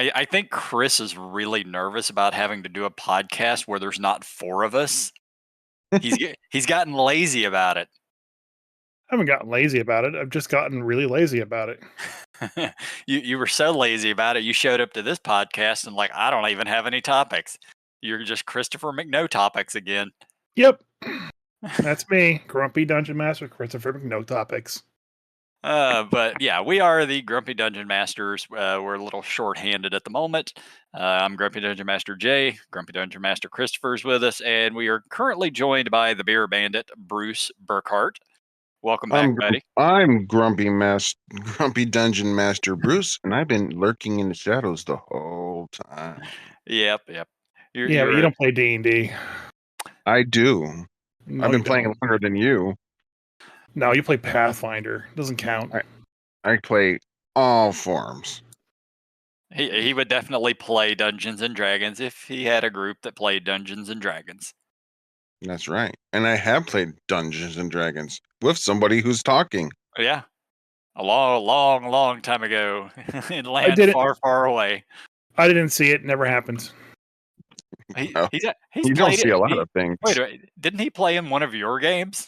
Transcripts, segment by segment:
I think Chris is really nervous about having to do a podcast where there's not 4 of us. He's gotten lazy about it. I haven't gotten lazy about it. I've just gotten really lazy about it. You were so lazy about it, you showed up to this podcast and like, I don't even have any topics. You're just Christopher McNo topics again. Yep. That's me, Grumpy Dungeon Master Christopher McNo Topics. But yeah, we are the Grumpy Dungeon Masters. We're a little short-handed at the moment. I'm Grumpy Dungeon Master Jay. Grumpy Dungeon Master Christopher's with us, and we are currently joined by the Beer Bandit, Bruce Burkhart. Welcome back, buddy. I'm Grumpy Dungeon Master Bruce, and I've been lurking in the shadows the whole time. Yep. But you don't play D&D. I do. No, I've been playing longer than you. No, you play Pathfinder. Doesn't count. I play all forms. He would definitely play Dungeons and Dragons if he had a group that played Dungeons and Dragons. That's right. And I have played Dungeons and Dragons with somebody who's talking. Yeah. A long time ago in land far, far away. I didn't see it. Never happened. He's you don't see a lot of things. Wait, didn't he play in one of your games?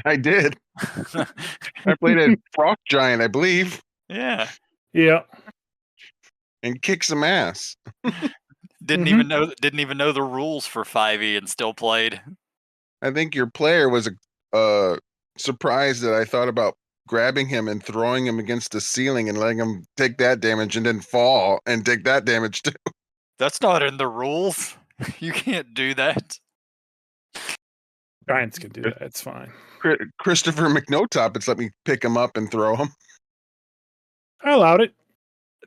I did. I played a Frost Giant, I believe. Yeah. And kicked some ass. Didn't even know the rules for 5e and still played. I think your player was surprised that I thought about grabbing him and throwing him against the ceiling and letting him take that damage and then fall and take that damage too. That's not in the rules. You can't do that. Giants can do that. It's fine. Christopher McNotoppets let me pick him up and throw him. I allowed it.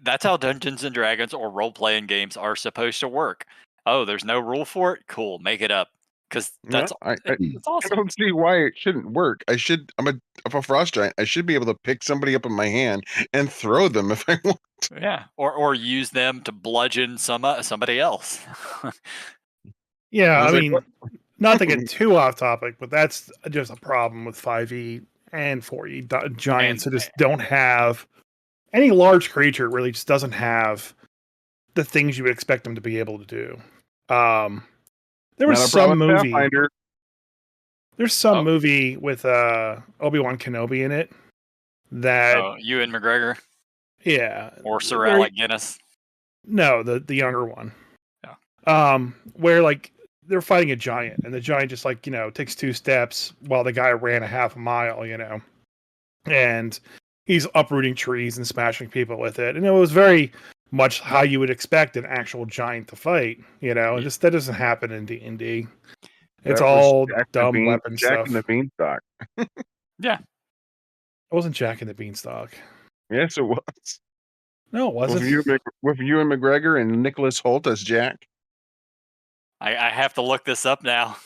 That's how Dungeons and Dragons or role-playing games are supposed to work. Oh, there's no rule for it? Cool, make it up. Because that's awesome. I don't see why it shouldn't work. I'm a Frost Giant. I should be able to pick somebody up in my hand and throw them if I want. Yeah, or use them to bludgeon somebody else. Yeah, I mean, not to get too off topic, but that's just a problem with 5e and 4e giants. That just don't have any large creature. Really, just doesn't have the things you would expect them to be able to do. There was some movie. There's some movie with Obi-Wan Kenobi in it that Ewan McGregor. Yeah. Or Sir Alec Guinness. No, the younger one. Yeah. Where like they're fighting a giant, and the giant just like, takes 2 steps while the guy ran a half a mile, and he's uprooting trees and smashing people with it. And it was very much how you would expect an actual giant to fight, that doesn't happen in D&D. It's all dumb weapon stuff. Jack and the Beanstalk. Yeah. It wasn't Jack and the Beanstalk. Yes, it was. No, it wasn't. With Ewan McGregor and Nicholas Hoult as Jack. I have to look this up now.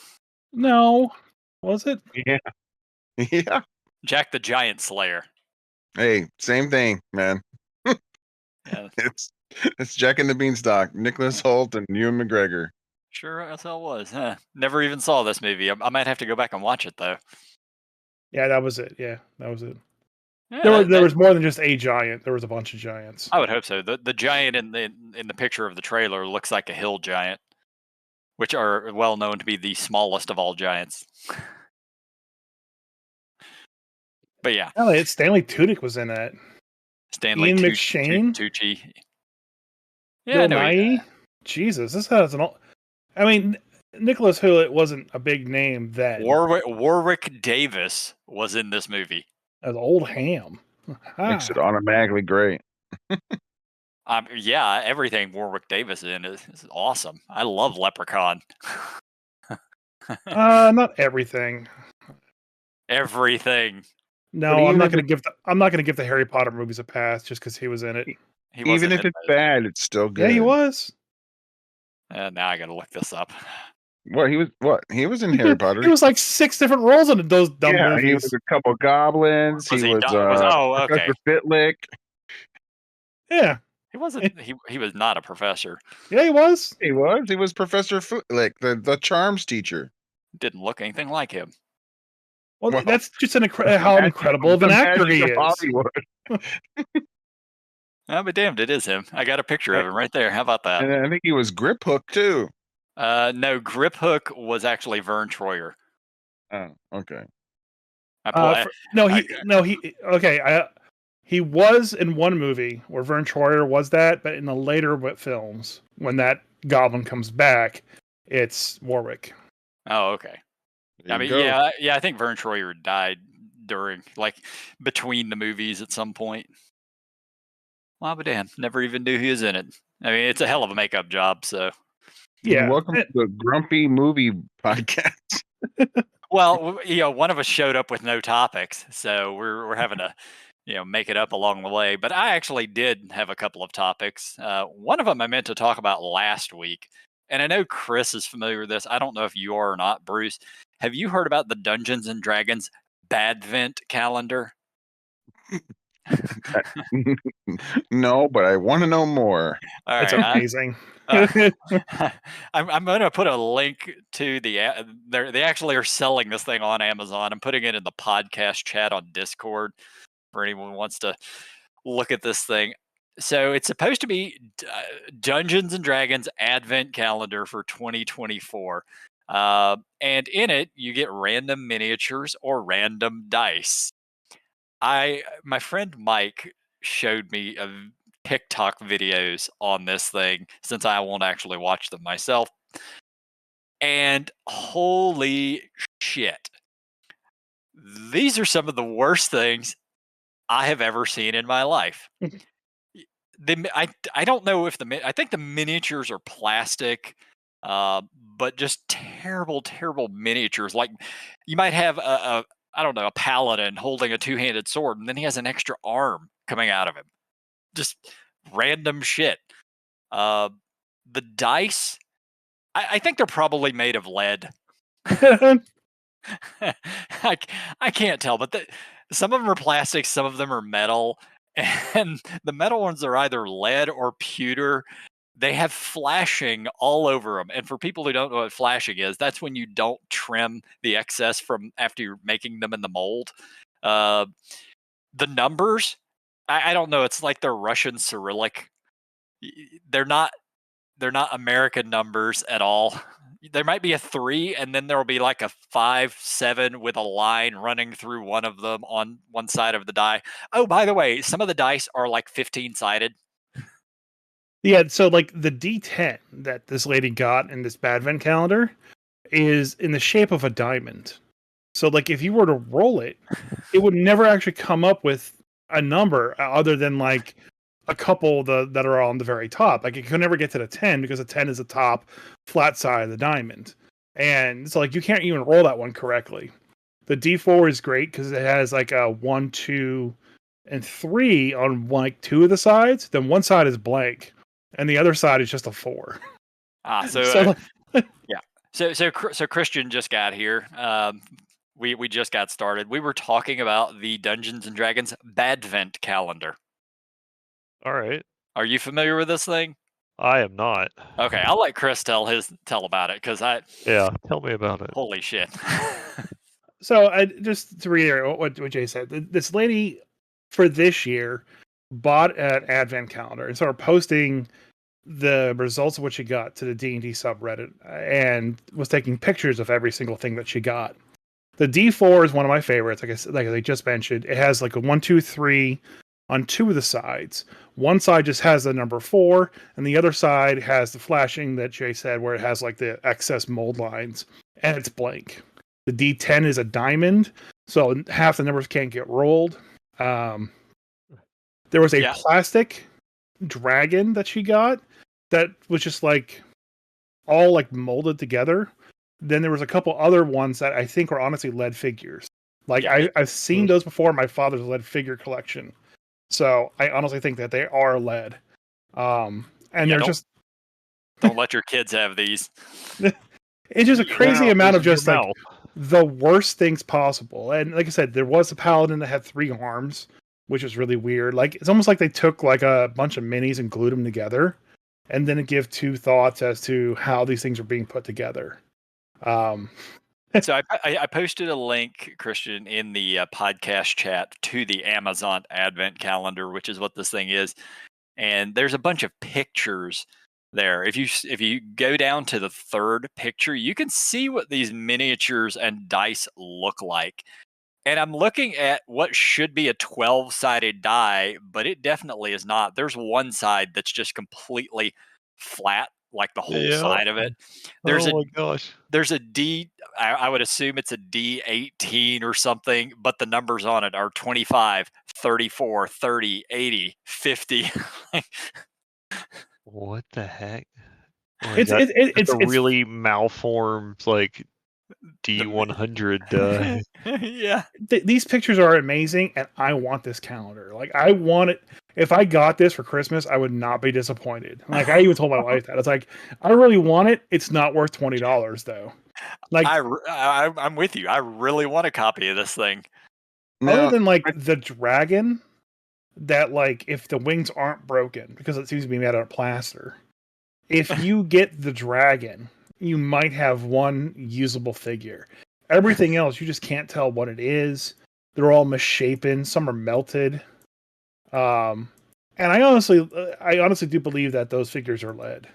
No. Was it? Yeah. Yeah. Jack the Giant Slayer. Hey, same thing, man. Yeah. It's Jack and the Beanstalk, Nicholas Hoult and Ewan McGregor. Sure, that's how it was. Huh. Never even saw this movie. I might have to go back and watch it though. Yeah, that was it. Yeah, that was it. Yeah, there was more than just a giant. There was a bunch of giants. I would hope so. The giant in the picture of the trailer looks like a hill giant, which are well known to be the smallest of all giants. But yeah, Stanley Tudyk was in that. Stanley Ian McShane, Tucci. Yeah, no, Jesus, this has an. I mean, Nicholas Hoult wasn't a big name then. Warwick Davis was in this movie. As Old Ham. Makes it automatically great. Yeah, everything Warwick Davis in is awesome. I love Leprechaun. Not everything. Everything. No, I'm not going to give the Harry Potter movies a pass just because he was in it. Even if it's bad, it's still good. Yeah, he was. Now I got to look this up. What? He was in Harry Potter. He was like 6 different roles in those dumb movies. He was a couple goblins. Professor Fitlick. Yeah. He wasn't. He was not a professor. Yeah, he was. He was Professor Fitlick, the charms teacher. Didn't look anything like him. Well, that's just how incredible of an actor he is. Oh, but damned, it is him. I got a picture of him right there. How about that? And I think he was Grip Hook too. No, Grip Hook was actually Vern Troyer. Oh, okay. He was in one movie where Vern Troyer was that, but in the later films, when that goblin comes back, it's Warwick. Oh, okay. I mean, yeah. I think Vern Troyer died during, between the movies at some point. Well, but damn, never even knew he was in it. I mean, it's a hell of a makeup job, so. Yeah. Welcome to the Grumpy Movie Podcast. Well, one of us showed up with no topics, so we're having to, make it up along the way. But I actually did have a couple of topics. One of them I meant to talk about last week, and I know Chris is familiar with this. I don't know if you are or not, Bruce. Have you heard about the Dungeons and Dragons Badvent calendar? No, but I want to know more. All it's right, amazing. I'm going to put a link to they actually are selling this thing on Amazon. I'm putting it in the podcast chat on Discord for anyone who wants to look at this thing. So it's supposed to be Dungeons and Dragons Advent Calendar for 2024. And in it, you get random miniatures or random dice. My friend Mike showed me a TikTok videos on this thing, since I won't actually watch them myself. And holy shit. These are some of the worst things I have ever seen in my life. I don't know if I think the miniatures are plastic, but just terrible, terrible miniatures. Like, you might have I don't know, a paladin holding a two-handed sword, and then he has an extra arm coming out of him. Just random shit. Uh, the dice, I think they're probably made of lead. I can't tell, but some of them are plastic, some of them are metal, and the metal ones are either lead or pewter. They have flashing all over them. And for people who don't know what flashing is, that's when you don't trim the excess from after you're making them in the mold. The numbers, I don't know. It's like they're Russian Cyrillic. They're not American numbers at all. There might be a 3, and then there will be like a 5, 7 with a line running through one of them on one side of the die. Oh, by the way, some of the dice are like 15-sided. Yeah, so like the D10 that this lady got in this Badvent calendar is in the shape of a diamond. So like if you were to roll it, it would never actually come up with a number other than like a couple that are on the very top. Like it could never get to the 10 because the 10 is the top flat side of the diamond. And so like you can't even roll that one correctly. The D4 is great because it has like a 1, 2, and 3 on like 2 of the sides. Then one side is blank, and the other side is just a 4. So yeah. So Kristian just got here. We just got started. We were talking about the Dungeons and Dragons Badvent calendar. All right. Are you familiar with this thing? I am not. Okay, I'll let Chris tell about it, because Yeah, tell me about it. Holy shit. So just to reiterate what Jay said, this lady for this year bought an Advent calendar and started posting the results of what she got to the D&D subreddit and was taking pictures of every single thing that she got. The D4 is one of my favorites. Like I just mentioned, it has like a 1, 2, 3 on 2 of the sides. One side just has the number 4, and the other side has the flashing that Jay said, where it has like the excess mold lines, and it's blank. The D10 is a diamond, so half the numbers can't get rolled. There was a plastic dragon that she got that was just like all like molded together. Then there was a couple other ones that I think are honestly lead figures. Like I've seen those before in my father's lead figure collection. So I honestly think that they are lead. And they're just don't let your kids have these. It's just a crazy amount of just like the worst things possible. And like I said, there was a paladin that had 3 arms, which is really weird. Like it's almost like they took like a bunch of minis and glued them together, and then give 2 thoughts as to how these things are being put together. So I posted a link, Kristian, in the podcast chat to the Amazon Advent calendar, which is what this thing is. and there's a bunch of pictures there. If you go down to the third picture, you can see what these miniatures and dice look like. And I'm looking at what should be a 12-sided die, but it definitely is not. There's one side that's just completely flat, like the whole side of it. There's oh my gosh. there's a D, I would assume it's a D18 or something, but the numbers on it are 25, 34, 30, 80, 50. What the heck? It's It's a really malformed like D100. Yeah. These pictures are amazing, and I want this calendar. Like, I want it. If I got this for Christmas, I would not be disappointed. Like, I even told my wife that. It's like, I really want it. It's not worth $20 though. Like, I'm with you. I really want a copy of this thing. other than like the dragon, that like if the wings aren't broken because it seems to be made out of plaster, if you get the dragon, you might have one usable figure. Everything else, you just can't tell what it is. They're all misshapen. Some are melted. And I honestly do believe that those figures are lead.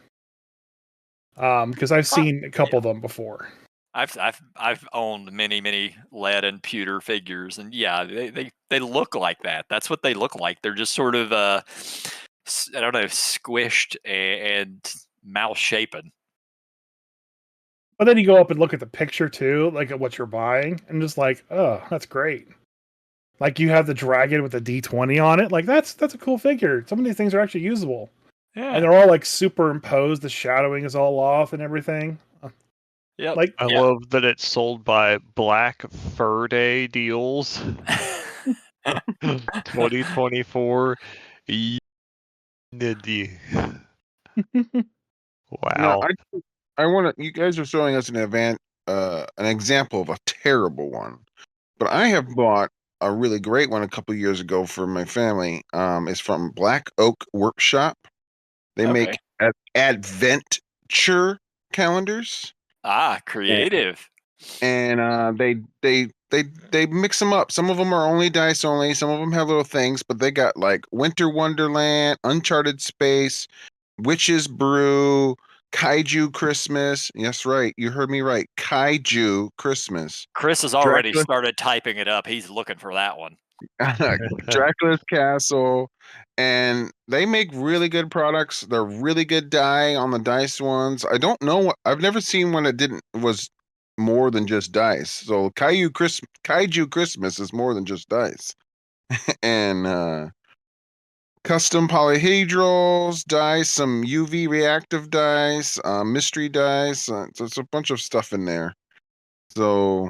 Because I've seen a couple of them before. I've owned many lead and pewter figures, and yeah, they look like that. That's what they look like. They're just sort of I don't know, squished and malshapen. But then you go up and look at the picture too, like at what you're buying, and just like, oh, that's great. Like you have the dragon with the D20 on it. Like that's a cool figure. Some of these things are actually usable. Yeah. And they're all like superimposed. The shadowing is all off and everything. Yeah. Like I love that it's sold by Black Fur Day Deals 2024. Wow. Now, I want to. You guys are showing us an example of a terrible one, but I have bought a really great one a couple years ago for my family. It's from Black Oak Workshop. They make adventure calendars. Ah, creative. And they mix them up. Some of them are only dice only. Some of them have little things, but they got like Winter Wonderland, Uncharted Space, Witch's Brew, Kaiju Christmas. Yes, right. You heard me right. Kaiju Christmas. Chris has already started typing it up. He's looking for that one. Dracula's Castle. And they make really good products. They're really good die on the dice ones. I don't know what I've never seen one that was more than just dice. So Kaiju Christmas is more than just dice. And custom polyhedrals, dice, some UV reactive dice, mystery dice. So it's a bunch of stuff in there. So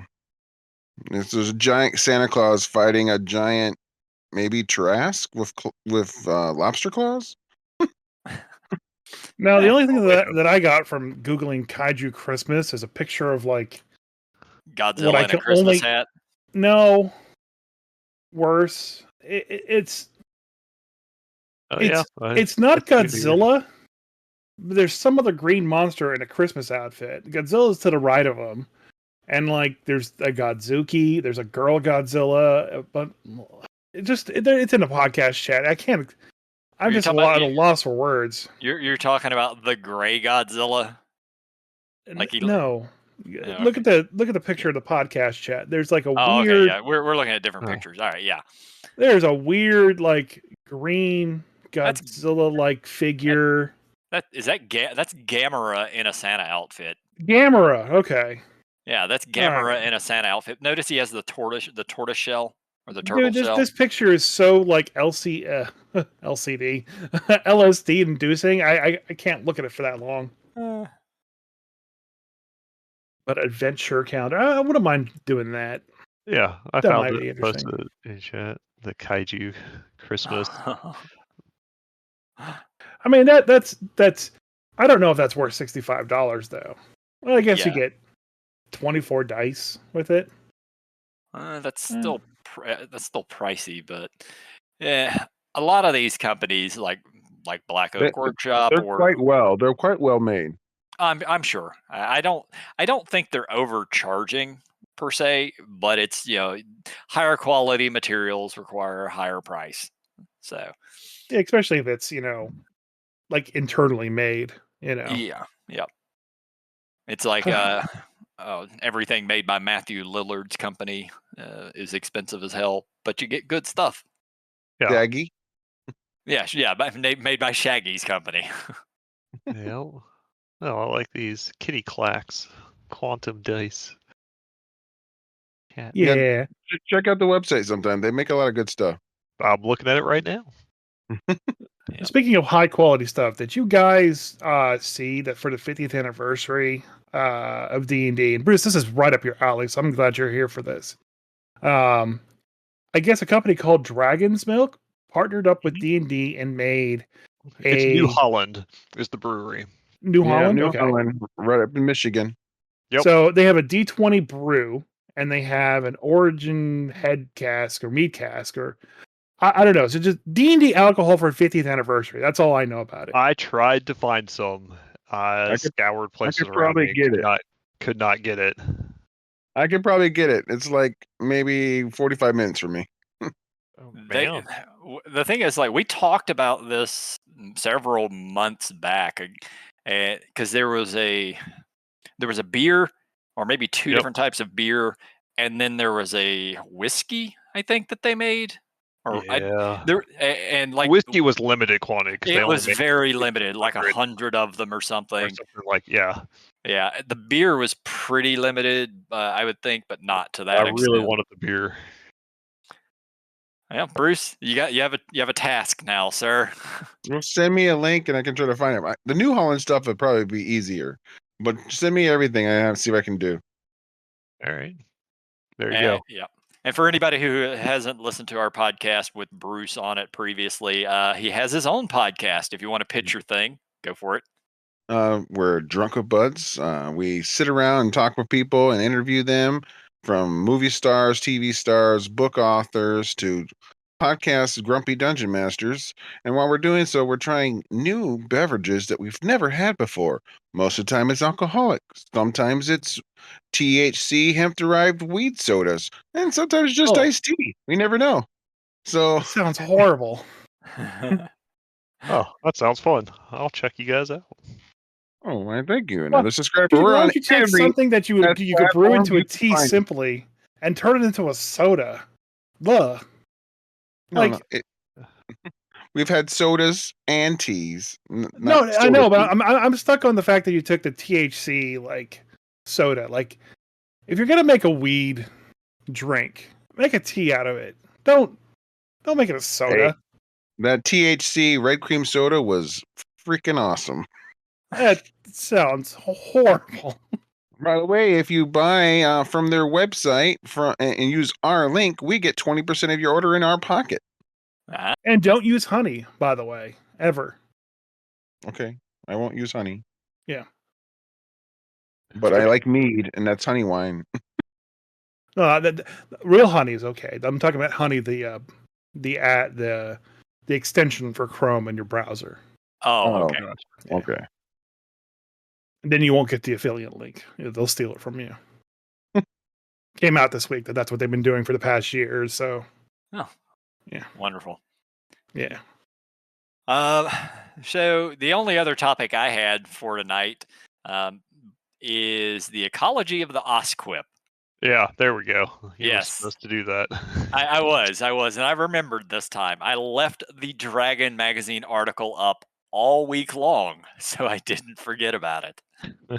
there's a giant Santa Claus fighting a giant, maybe Trask with lobster claws. now the only thing that I got from Googling Kaiju Christmas is a picture of like Godzilla in a Christmas hat. No, worse. It's not Godzilla. There's some other green monster in a Christmas outfit. Godzilla's to the right of him, and like there's a Godzuki. There's a girl Godzilla, but it's in the podcast chat. I can't. I'm just at a loss for words. You're talking about the gray Godzilla. No. Look at the picture of the podcast chat. There's like a Okay, weird. yeah, we're looking at different pictures. All right, yeah. There's a weird like green Godzilla like figure. That's Gamera in a Santa outfit. Gamera, okay. Yeah, that's Gamera in a Santa outfit. Notice he has the tortoise shell or the turtle shell. This picture is so like LCD, LSD inducing. I can't look at it for that long. But adventure calendar, I wouldn't mind doing that. Yeah, I found it posted in chat. The Kaiju Christmas. I mean that's I don't know if that's worth $65 though. Well, I guess you get 24 dice with it. That's still pricey, but yeah, a lot of these companies like Black Oak Workshop, they're quite well made. I'm sure. I don't think they're overcharging per se, but it's higher quality materials require a higher price. So especially if it's like internally made. Yeah. Yep. It's like everything made by Matthew Lillard's company is expensive as hell, but you get good stuff. Yeah. Daggy. Yeah, made by Shaggy's company. Yeah. Oh, I like these kitty clacks, quantum dice. Cat. Yeah. Check out the website sometime. They make a lot of good stuff. I'm looking at it right now. Yep. Speaking of high quality stuff, did you guys see that for the 50th anniversary of D&D? And Bruce, this is right up your alley, so I'm glad you're here for this. I guess a company called Dragon's Milk partnered up with D&D and made It's New Holland is the brewery. New Holland? New Okay. Holland, right up in Michigan. Yep. So they have a D20 brew, and they have an Origin head cask or mead cask, or I don't know. So just D&D alcohol for 50th anniversary. That's all I know about it. I tried to find some. I scoured places around probably me. get it. Could not get it. I could probably get it. It's like maybe 45 minutes for me. The thing is, like, we talked about this several months back, because there was a beer, or maybe two different types of beer, and then there was a whiskey, I think, that they made. And like whiskey was limited quantity. It was very limited, like 100 of them or something. Yeah. The beer was pretty limited, I would think, but not to that extent. I really wanted the beer. Yeah, Bruce, you have a task now, sir. Well, send me a link and I can try to find it. The New Holland stuff would probably be easier, but send me everything. I have to see what I can do. All right, there you go. Yeah. And for anybody who hasn't listened to our podcast with Bruce on it previously, he has his own podcast. If you want to pitch your thing, go for it. We're Drunk with Buds. We sit around and talk with people and interview them, from movie stars, TV stars, book authors, to podcast grumpy dungeon masters. And while we're doing so, we're trying new beverages that we've never had before. Most of the time it's alcoholic. Sometimes it's THC hemp-derived weed sodas. And sometimes just iced tea. We never know. So that sounds horrible. Oh, that sounds fun. I'll check you guys out. Oh, well, thank you. Another subscriber. Why don't you take something that you could brew into a tea simply and turn it into a soda? Ugh. No, we've had sodas and teas. No, I know, but I'm stuck on the fact that you took the THC like soda. Like, if you're gonna make a weed drink, make a tea out of it. Don't make it a soda. Hey, that THC red cream soda was freaking awesome. That sounds horrible. By the way, if you buy from their website and use our link, we get 20% of your order in our pocket. And don't use honey, by the way, ever. Okay, I won't use honey. Yeah. But I like mead, and that's honey wine. No, real honey is okay. I'm talking about honey, the extension for Chrome in your browser. Oh, okay. Yeah. Okay. And then you won't get the affiliate link. They'll steal it from you. Came out this week that's what they've been doing for the past year. So, yeah, wonderful. Yeah. So the only other topic I had for tonight is the ecology of the Osquip. Yeah, there we go. You were supposed to do that. I was, and I remembered this time. I left the Dragon magazine article up all week long, so I didn't forget about it.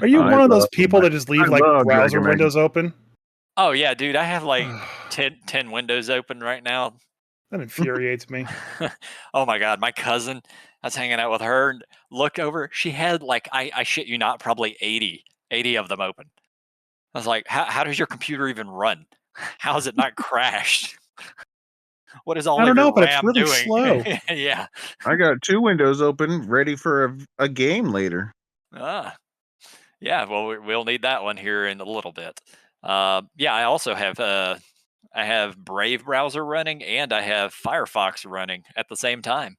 Are you one of those people that just leave like browser windows open? Oh yeah, dude, I have like 10 windows open right now. That infuriates me. Oh my god, my cousin, I was hanging out with her and looked over. She had like, I shit you not, probably 80 of them open. I was like, how does your computer even run? How is it not crashed? What is all I don't know, but RAM it's really doing? slow. Yeah. I got 2 windows open, ready for a game later. Yeah. Well, we'll need that one here in a little bit. Yeah, I also have I have Brave browser running and I have Firefox running at the same time.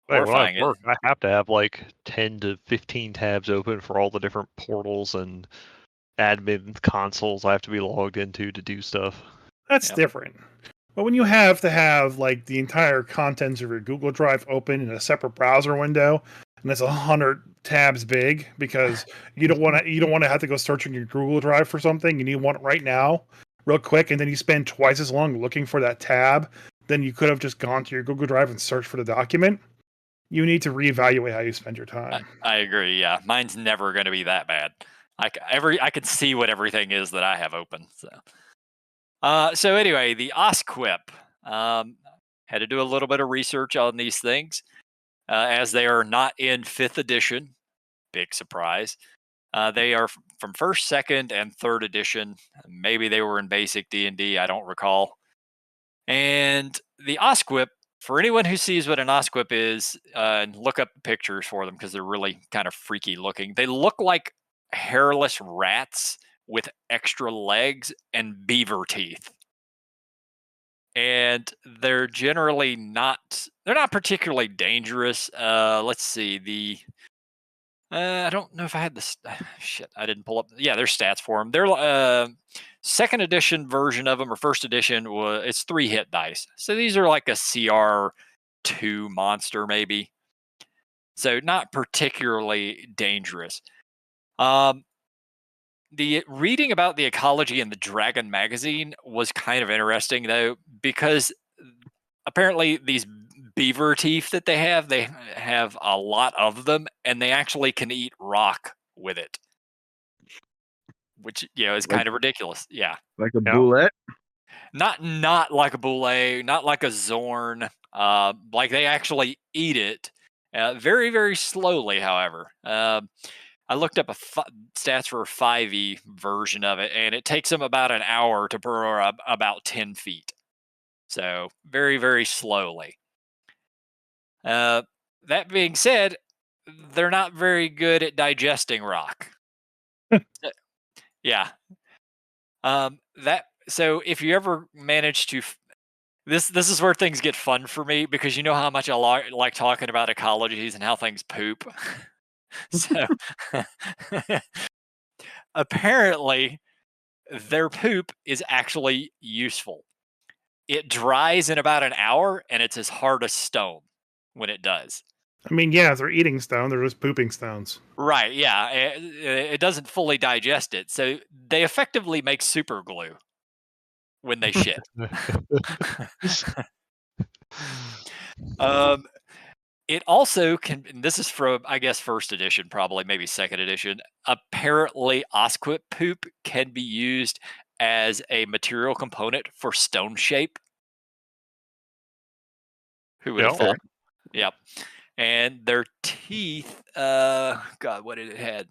Wait, when I work, I have to have like 10 to 15 tabs open for all the different portals and admin consoles I have to be logged into to do stuff. That's different. But when you have to have like the entire contents of your Google Drive open in a separate browser window, and it's 100 tabs big because you don't want to have to go searching your Google Drive for something, and you want it right now, real quick, and then you spend twice as long looking for that tab, then you could have just gone to your Google Drive and searched for the document. You need to reevaluate how you spend your time. I agree. Yeah, mine's never going to be that bad. I can see what everything is that I have open. So anyway, the Osquip. Had to do a little bit of research on these things, as they are not in 5th edition. Big surprise. They are from 1st, 2nd, and 3rd edition. Maybe they were in basic D&D. I don't recall. And the Osquip, for anyone who sees what an Osquip is, look up pictures for them because they're really kind of freaky looking. They look like hairless rats with extra legs and beaver teeth. And they're generally they're not particularly dangerous. Let's see, I don't know if I had this. Shit, I didn't pull up. Yeah, there's stats for them. They're 2nd edition version of them, or 1st edition, it's 3 hit dice. So these are like a CR2 monster, maybe. So not particularly dangerous. The reading about the ecology in the Dragon magazine was kind of interesting, though, because apparently these beaver teeth that they have a lot of them, and they actually can eat rock with it, which is kind of ridiculous. Yeah, like a bullet. Not like a boulet, not like a zorn. Like they actually eat it, very very slowly. However, I looked up stats for a 5e version of it, and it takes them about an hour to burrow about 10 feet. So very, very slowly. That being said, they're not very good at digesting rock. Yeah. So if you ever manage to this is where things get fun for me, because you know how much I like talking about ecologies and how things poop. So apparently their poop is actually useful. It dries in about an hour, and it's as hard as stone when it does. I mean, yeah, if they're eating stone, they're just pooping stones. Right, yeah. It doesn't fully digest it. So they effectively make super glue when they shit. It also can, and this is from, I guess, 1st edition, probably, maybe 2nd edition. Apparently, Osquip poop can be used as a material component for stone shape. Who would have thought? Yep. And their teeth, God, what did it had?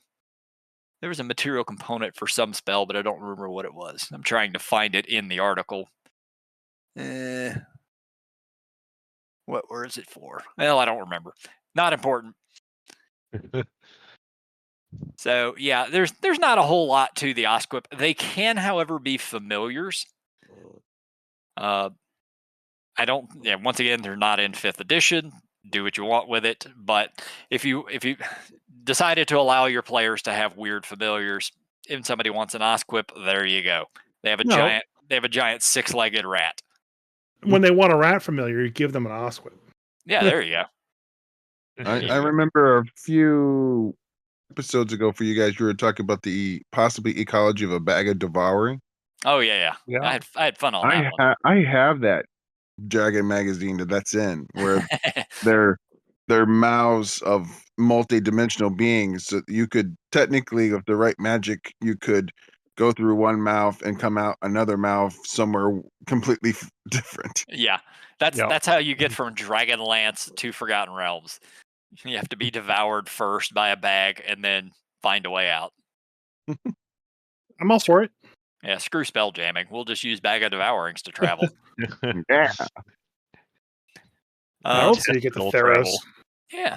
There was a material component for some spell, but I don't remember what it was. I'm trying to find it in the article. Where is it for? Well, I don't remember. Not important. So yeah, there's not a whole lot to the Osquip. They can, however, be familiars. Once again, they're not in 5th edition. Do what you want with it, but if you decided to allow your players to have weird familiars, if somebody wants an Osquip, there you go. They have a giant 6-legged rat. When they want a rat familiar, you give them an Osquip. Yeah, there you go. I remember a few episodes ago for you guys, you were talking about the possibly ecology of a bag of devouring. Oh yeah. I had fun on that one. I have that Dragon magazine that's in where they're mouths of multi-dimensional beings. So you could technically, with the right magic, you could go through one mouth and come out another mouth somewhere completely different. Yeah, that's how you get from Dragonlance to Forgotten Realms. You have to be devoured first by a bag and then find a way out. I'm all for it. Yeah, screw spell jamming. We'll just use Bag of Devourings to travel. Yeah. So you get the Theros. Yeah.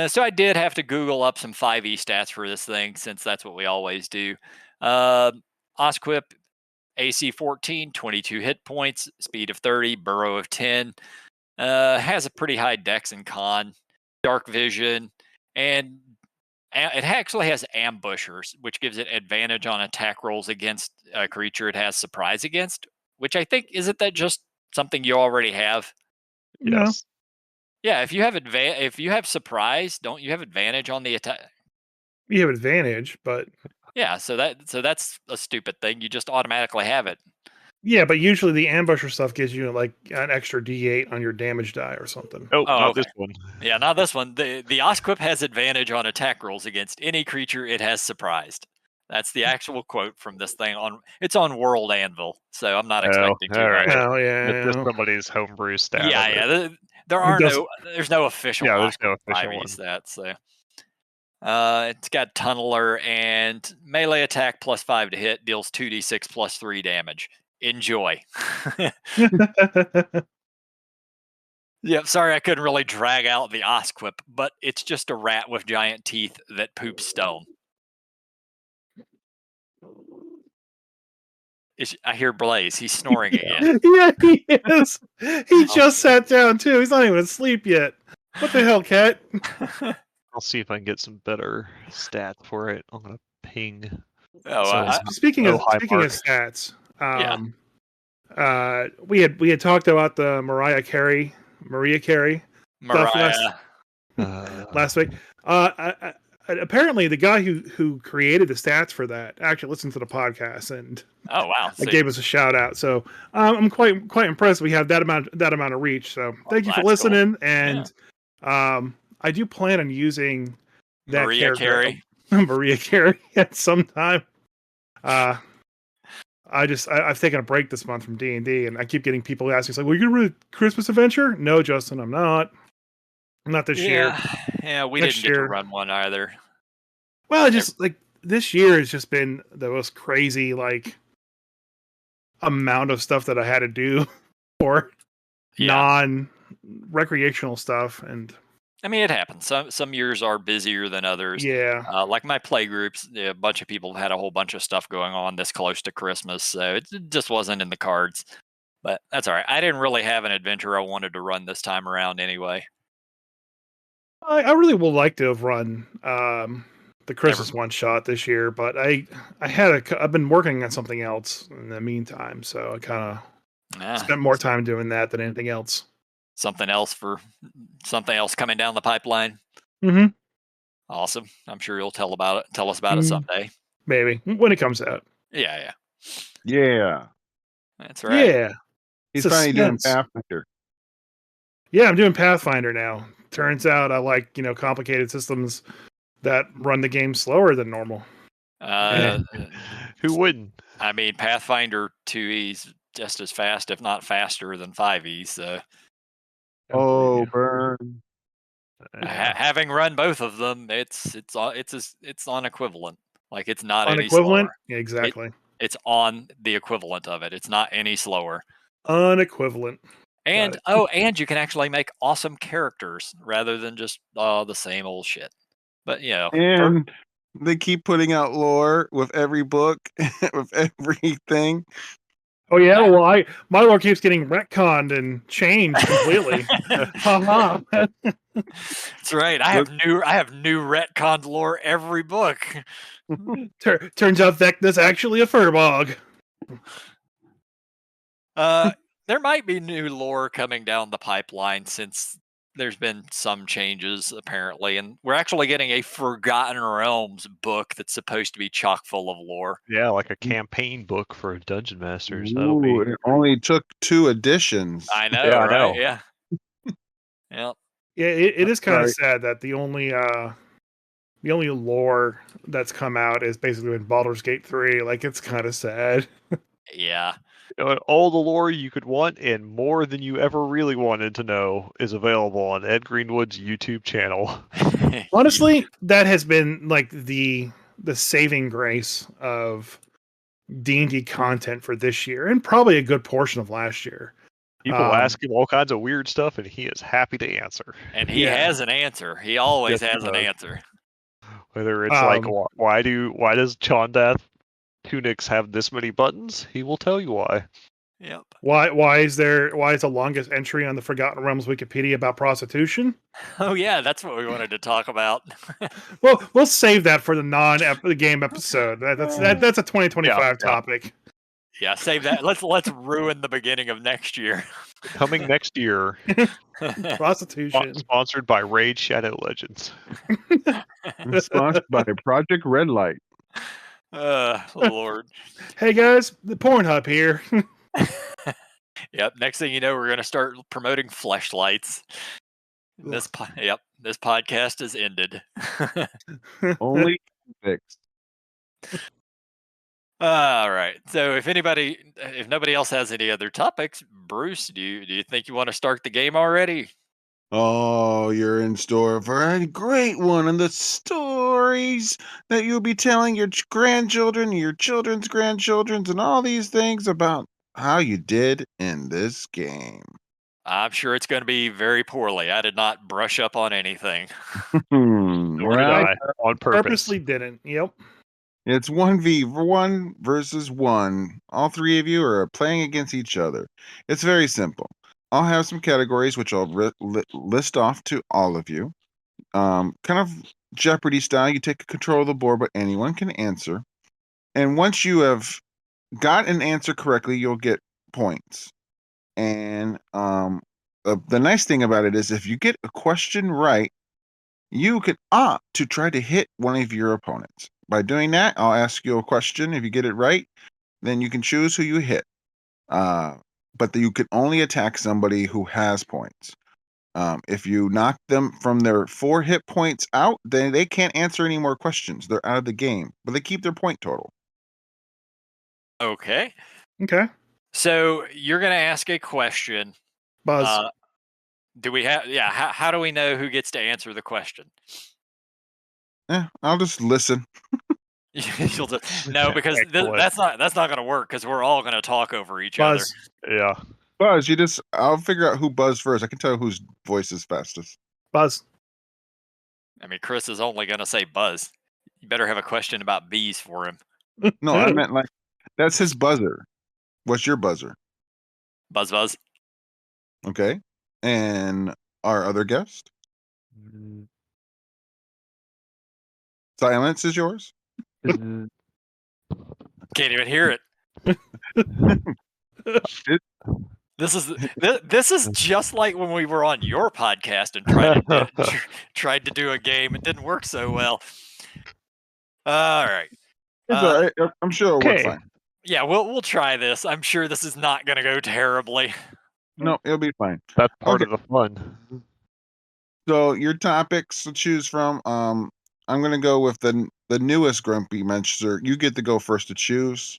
So I did have to Google up some 5e stats for this thing, since that's what we always do. Osquip, AC 14, 22 hit points, speed of 30, burrow of 10. Has a pretty high dex and con, dark vision, and it actually has ambushers, which gives it advantage on attack rolls against a creature it has surprise against, which I think, isn't that just something you already have. Yes. Yeah, if you have surprise, don't you have advantage on the attack? You have advantage, but Yeah, so that's a stupid thing. You just automatically have it. yeah, but usually the ambusher stuff gives you like an extra D8 on your damage die or something. Oh, not okay. this one. Yeah, not this one. The Osquip has advantage on attack rolls against any creature it has surprised. That's the actual quote from this thing it's on World Anvil, so I'm not expecting too all much. right. Oh It's just yeah, somebody's homebrew stat. Yeah, of it. yeah. There It are doesn't- there's no official Yeah, there's no Osquip official 5e one. stat, so it's got Tunneler and melee attack +5 to hit, deals 2d6 +3 damage. Enjoy. Yep, sorry I couldn't really drag out the Osquip, but it's just a rat with giant teeth that poops stone. I hear Blaze. He's snoring again. yeah, he is. He just sat down too. He's not even asleep yet. What the hell, cat? I'll see if I can get some better stats for it. I'm gonna ping. Oh, So- Speaking Oh, of hi, stats, Yeah. we had talked about the Mariah Carey Mariah. last week. Apparently, the guy who created the stats for that actually listened to the podcast and Oh wow. gave us a shout out. So I'm quite impressed. We have that amount of reach. So thank you for that's cool. listening. And I do plan on using that Mariah character, Carey. Mariah Carey, at some time. I've taken a break this month from D&D, and I keep getting people asking, like, "Well, you gonna run a Christmas adventure?" No, Justin, I'm not. Not this year. Yeah, we Next didn't get to year. run one either. Well, just like this year has just been the most crazy like amount of stuff that I had to do for non-recreational stuff, and I mean, it happens. Some years are busier than others. yeah, Like my play groups, a bunch of people had a whole bunch of stuff going on this close to Christmas, so it just wasn't in the cards. But that's all right. I didn't really have an adventure I wanted to run this time around anyway. I really would like to have run the Christmas one shot this year, but I've been working on something else in the meantime, so I kind of spent more time doing that than anything else. Something else coming down the pipeline. Mm-hmm. Awesome. I'm sure you'll tell us about it someday. Maybe when it comes out. Yeah. Yeah. That's right. Yeah. He's finally doing Suspense. Pathfinder. Yeah, I'm doing Pathfinder now. Turns out I like, complicated systems that run the game slower than normal. Who wouldn't? I mean, Pathfinder 2E's just as fast, if not faster, than 5E. So, Oh, burn! having run both of them, it's on equivalent. Like it's not on any equivalent. slower. Yeah, exactly. It's on the equivalent of it. It's not any slower. Unequivalent. And and you can actually make awesome characters rather than just the same old shit. But And they keep putting out lore with every book, with everything. Oh yeah, well my lore keeps getting retconned and changed completely. Haha. That's right. I have new retconned lore every book. Turns out Vecna's actually a furbog. There might be new lore coming down the pipeline since there's been some changes apparently, and we're actually getting a Forgotten Realms book that's supposed to be chock full of lore. Yeah, like a campaign book for Dungeon Masters. Ooh, it only took 2 editions. I know, Yeah, I right? know. Yeah. Yep. Yeah, it is kind of sad that the only lore that's come out is basically in Baldur's Gate 3. Like, it's kind of sad. Yeah. All the lore you could want and more than you ever really wanted to know is available on Ed Greenwood's YouTube channel. Honestly, that has been like the saving grace of D&D content for this year, and probably a good portion of last year. People ask him all kinds of weird stuff, and he is happy to answer. And he has an answer. He always has an answer. Whether it's like, why does Chondath tunics have this many buttons? He will tell you why. Yep. Why is the longest entry on the Forgotten Realms Wikipedia about prostitution? Oh yeah, that's what we wanted to talk about. Well, we'll save that for the game episode. That's a 2025 topic. Yeah, save that. Let's ruin the beginning of next year. Coming next year, Prostitution. sponsored by Raid Shadow Legends. Sponsored by Project Red Light. Lord. Hey guys, the Pornhub here. Yep. Next thing you know, we're going to start promoting fleshlights. This podcast is ended. Only fixed. All right. So if nobody else has any other topics, Bruce, do you think you want to start the game already? Oh, you're in store for a great one, and the stories that you'll be telling your grandchildren, your children's grandchildren's, and all these things about how you did in this game. I'm sure it's going to be very poorly. I did not brush up on anything. Nor did I, on purpose. Purposely didn't. Yep. It's 1v1 versus 1. All three of you are playing against each other. It's very simple. I'll have some categories which I'll list off to all of you. Kind of Jeopardy style. You take control of the board, but anyone can answer. And once you have got an answer correctly, you'll get points. And the nice thing about it is if you get a question right, you can opt to try to hit one of your opponents. By doing that, I'll ask you a question. If you get it right, then you can choose who you hit. But you can only attack somebody who has points. If you knock them from their 4 hit points out, then they can't answer any more questions. They're out of the game, but they keep their point total. Okay. Okay. So you're going to ask a question. Buzz. Do we have? Yeah. How do we know who gets to answer the question? I'll just listen. No, because that's not going to work because we're all going to talk over each Buzz. other. Yeah. Buzz, I'll figure out who buzzed first. I can tell whose voice is fastest. Buzz. I mean, Chris is only going to say Buzz. You better have a question about bees for him. No, I meant like that's his buzzer. What's your buzzer? Buzz, buzz. Okay. And our other guest? Silence is yours? Can't even hear it. This is just like when we were on your podcast and tried to do a game. It didn't work so well. All right. It's all right. I'm sure it'll work fine. Yeah, we'll try this. I'm sure this is not going to go terribly. No, it'll be fine. That's part of the fun. So your topics to choose from. I'm going to go with the newest Grumpy Menster. You get to go first to choose.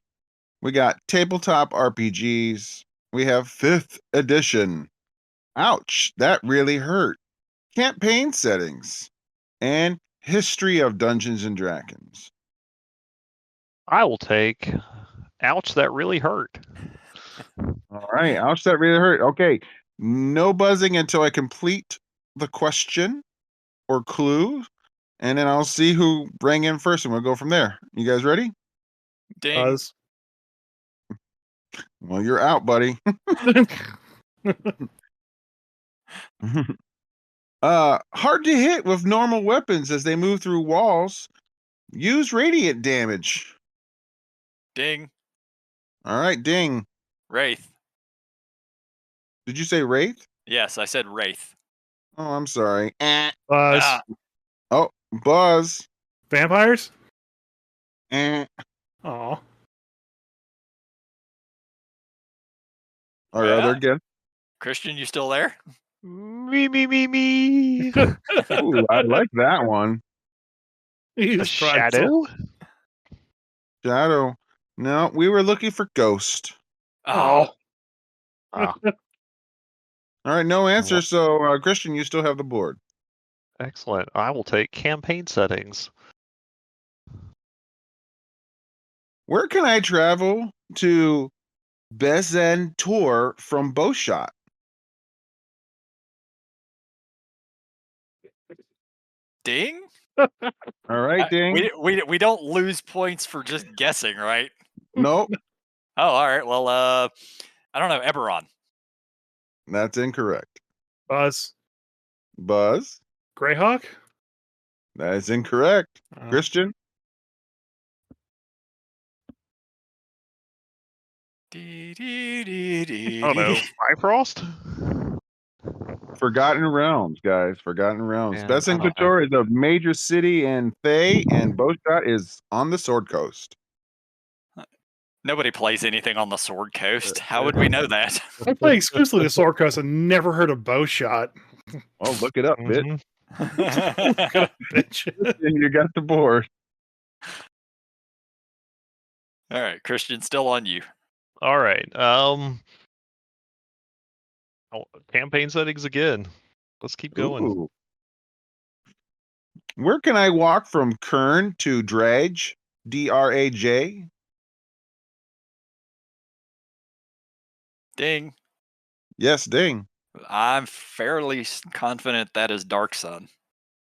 We got tabletop RPGs. We have 5th edition. Ouch, that really hurt. Campaign settings. And history of Dungeons and Dragons. I will take ouch, that really hurt. All right, ouch, that really hurt. Okay, no buzzing until I complete the question or clue, and then I'll see who rang in first, and we'll go from there. You guys ready? Ding. Buzz. Well, you're out, buddy. Hard to hit with normal weapons as they move through walls. Use radiant damage. Ding. All right, ding. Wraith. Did you say Wraith? Yes, I said Wraith. Oh, I'm sorry. Buzz. Oh, Buzz. Vampires? Aw. Our other guest. Kristian, you still there? Me. Ooh, I like that one. A shadow? Shadow. No, we were looking for Ghost. Oh. All right, no answer. So, Kristian, you still have the board. Excellent. I will take campaign settings. Where can I travel to Bezen Tour from Bowshot? Ding. All right, ding. We don't lose points for just guessing, right? Nope. Oh, all right. Well, I don't know. Eberron. That's incorrect. Buzz. Buzz. Greyhawk? That is incorrect. Kristian. I don't know. Bifrost? Forgotten Realms, guys. Forgotten Realms. Yeah, Besen Couture is a major city in Thay, and Bowshot is on the Sword Coast. Nobody plays anything on the Sword Coast. How would we know that? I play exclusively the Sword Coast and never heard of Bowshot. Oh, look it up, bitch. Look at a bitch. And you got the board. All right, Kristian, still on you. All right. Campaign settings again. Let's keep going. Ooh. Where can I walk from Kern to Draj? Draj? Ding. Yes, ding. I'm fairly confident that is Dark Sun.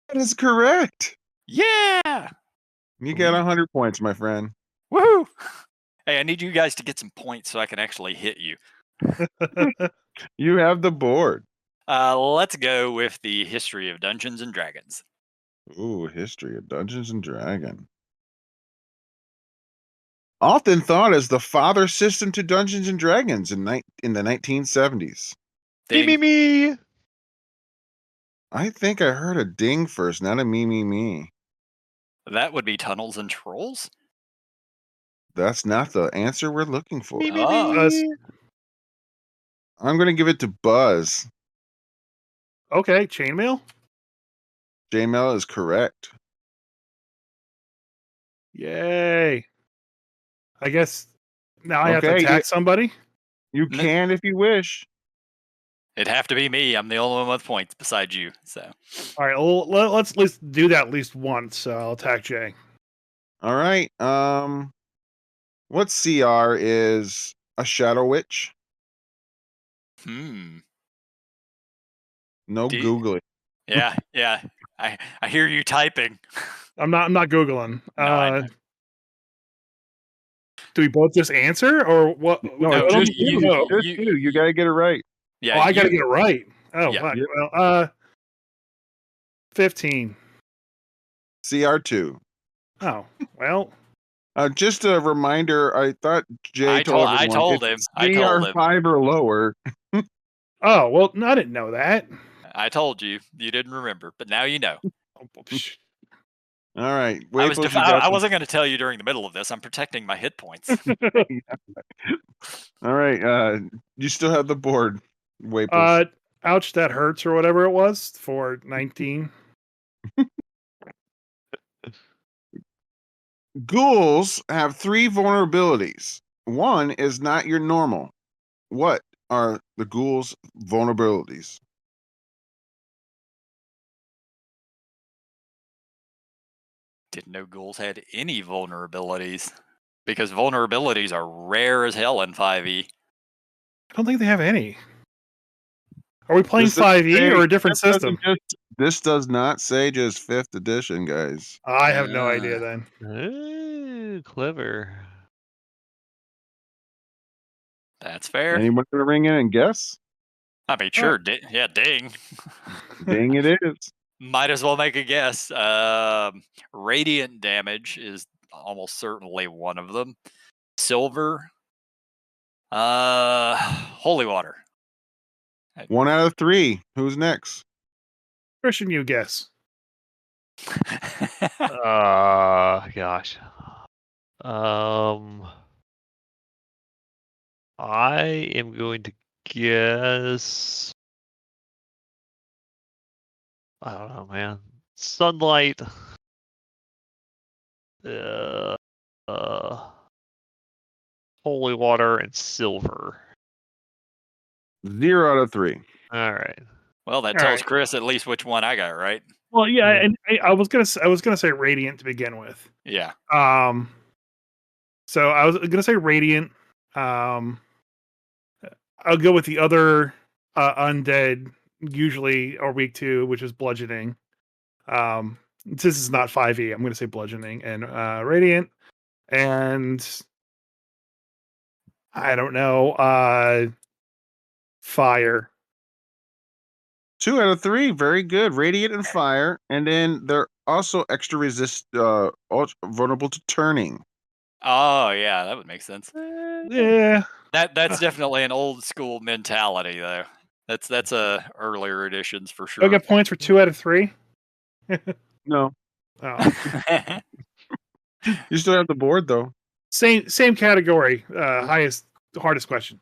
That is correct. Yeah. You got 100 points, my friend. Woohoo. Hey, I need you guys to get some points so I can actually hit you. You have the board. Let's go with the history of Dungeons and Dragons. Ooh, history of Dungeons and Dragons. Often thought as the father system to Dungeons and Dragons in the 1970s. Ding. Me. I think I heard a ding first, not a me. That would be Tunnels and Trolls. That's not the answer we're looking for. Buzz. I'm going to give it to Buzz. Okay, chainmail. J-Mail is correct. Yay. I guess now I have to Okay, attack somebody. You can if you wish. It'd have to be me. I'm the only one with points besides you. So, All right, well, let's do that at least once. So I'll attack Jay. All right. What CR is a Shadow Witch? No Googling. Yeah. I hear you typing. I'm not Googling. No, do we both just answer or what? No, just you- you. You got to get it right. Yeah, I got to get it right. Oh, Yeah. fuck. Yep. Well, 15. CR2. Oh, well. Just a reminder, I thought Jay I told him. it's CR5 or lower. Oh, well, no, I didn't know that. I told you. You didn't remember, but now you know. All right. I wasn't going to tell you during the middle of this. I'm protecting my hit points. All right. You still have the board, Waples. Ouch, that hurts or whatever it was for 19. Ghouls have 3 vulnerabilities. One is not your normal. What are the ghouls' vulnerabilities? Didn't know ghouls had any vulnerabilities because vulnerabilities are rare as hell in 5e. I don't think they have any. Are we playing 5e or a different system? This does not say just 5th edition, guys. I have no idea then. Ooh, clever. That's fair. Anyone gonna ring in and guess? I mean, sure. Ding. Ding it is. Might as well make a guess. Radiant damage is almost certainly one of them. Silver. Holy water. 1 out of 3. Who's next? Kristian, you guess. Gosh. I am going to guess. I don't know, man. Sunlight. Holy water and silver. 0 out of 3. All right. Well, that tells Chris at least which one I got right. Well, yeah, and I was gonna say radiant to begin with. Yeah. So I was gonna say radiant. I'll go with the other undead, usually or week 2, which is bludgeoning. This is not 5e. I'm gonna say bludgeoning and radiant, and I don't know. Fire. 2 out of 3. Very good. Radiant and fire. And then they're also extra vulnerable to turning. Oh yeah, that would make sense. Yeah. That's definitely an old school mentality, though. That's earlier editions for Do I sure. get points for 2 out of 3? No, Oh. you still have the board though. Same category. Hardest question.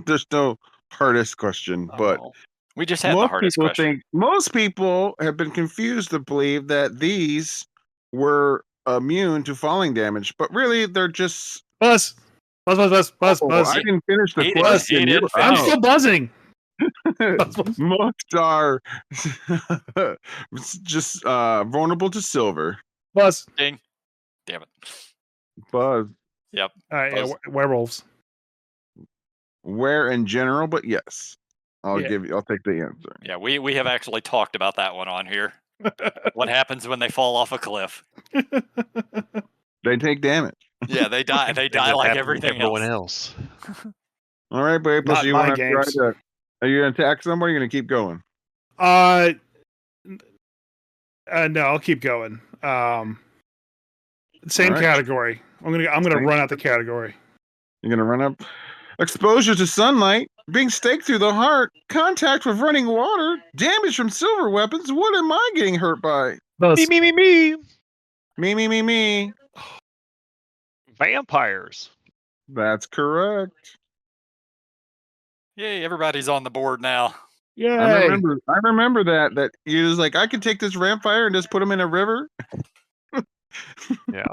There's no hardest question, but Oh. We just had the hardest question. most people have been confused to believe that these were immune to falling damage, but really they're just. Buzz. Buzz. I didn't finish the He question. didn't I'm finish. still buzzing. Most are just vulnerable to silver. Buzz. Ding. Damn it. Buzz. Yep. All right, yeah, Buzz. werewolves. Where in general, but yes. I'll take the answer. Yeah, we have actually talked about that one on here. What happens when they fall off a cliff? They take damage. Yeah, they die. They die like everything else. All right, babe. Not You my want to try games. to? Are you gonna attack somebody? Or are you gonna keep going? No, I'll keep going. Same All right. category. I'm gonna run out the category. You're gonna run up. Exposure to sunlight, being staked through the heart, contact with running water, damage from silver weapons. What am I getting hurt by? Buzz. Me. Me. Vampires. That's correct. Yay, everybody's on the board now. Yay. I remember that you was like, I could take this vampire and just put him in a river. Yeah.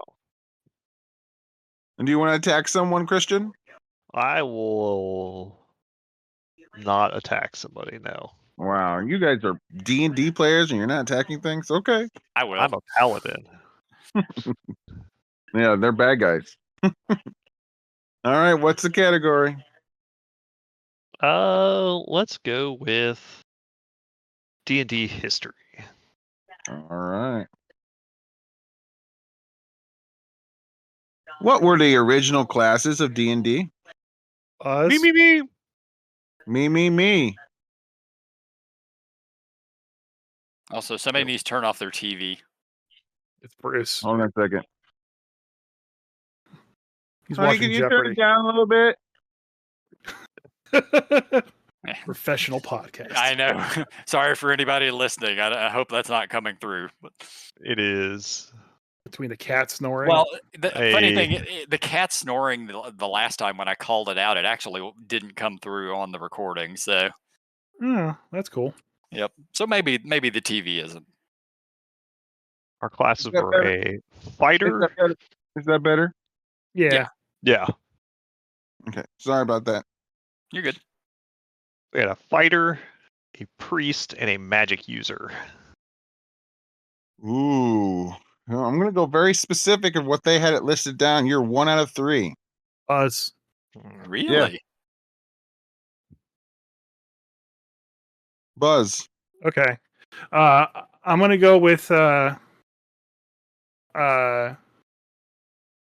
And do you want to attack someone, Kristian? I will not attack somebody, no. Wow, you guys are D&D players and you're not attacking things? Okay. I will. I'm a paladin. Yeah, they're bad guys. All right, what's the category? Let's go with D&D history. All right. What were the original classes of D&D? Us. Me. Also, somebody needs to turn off their TV. It's Bruce. Hold on a second. He's Honey, watching can you turn Jeopardy. it down a little bit? Professional podcast. I know. Sorry for anybody listening. I hope that's not coming through. But... It is. Between the cat snoring. Well, the funny thing, the cat snoring the last time when I called it out, it actually didn't come through on the recording. So, that's cool. yep. So maybe the TV isn't. Our classes that were better? a fighter. Is that better? Yeah. Yeah. Okay. Sorry about that. You're good. We had a fighter, a priest, and a magic user. Ooh. Well, I'm going to go very specific of what they had it listed down. You're 1 out of 3. Us. Really? Buzz. Okay. I'm gonna go with I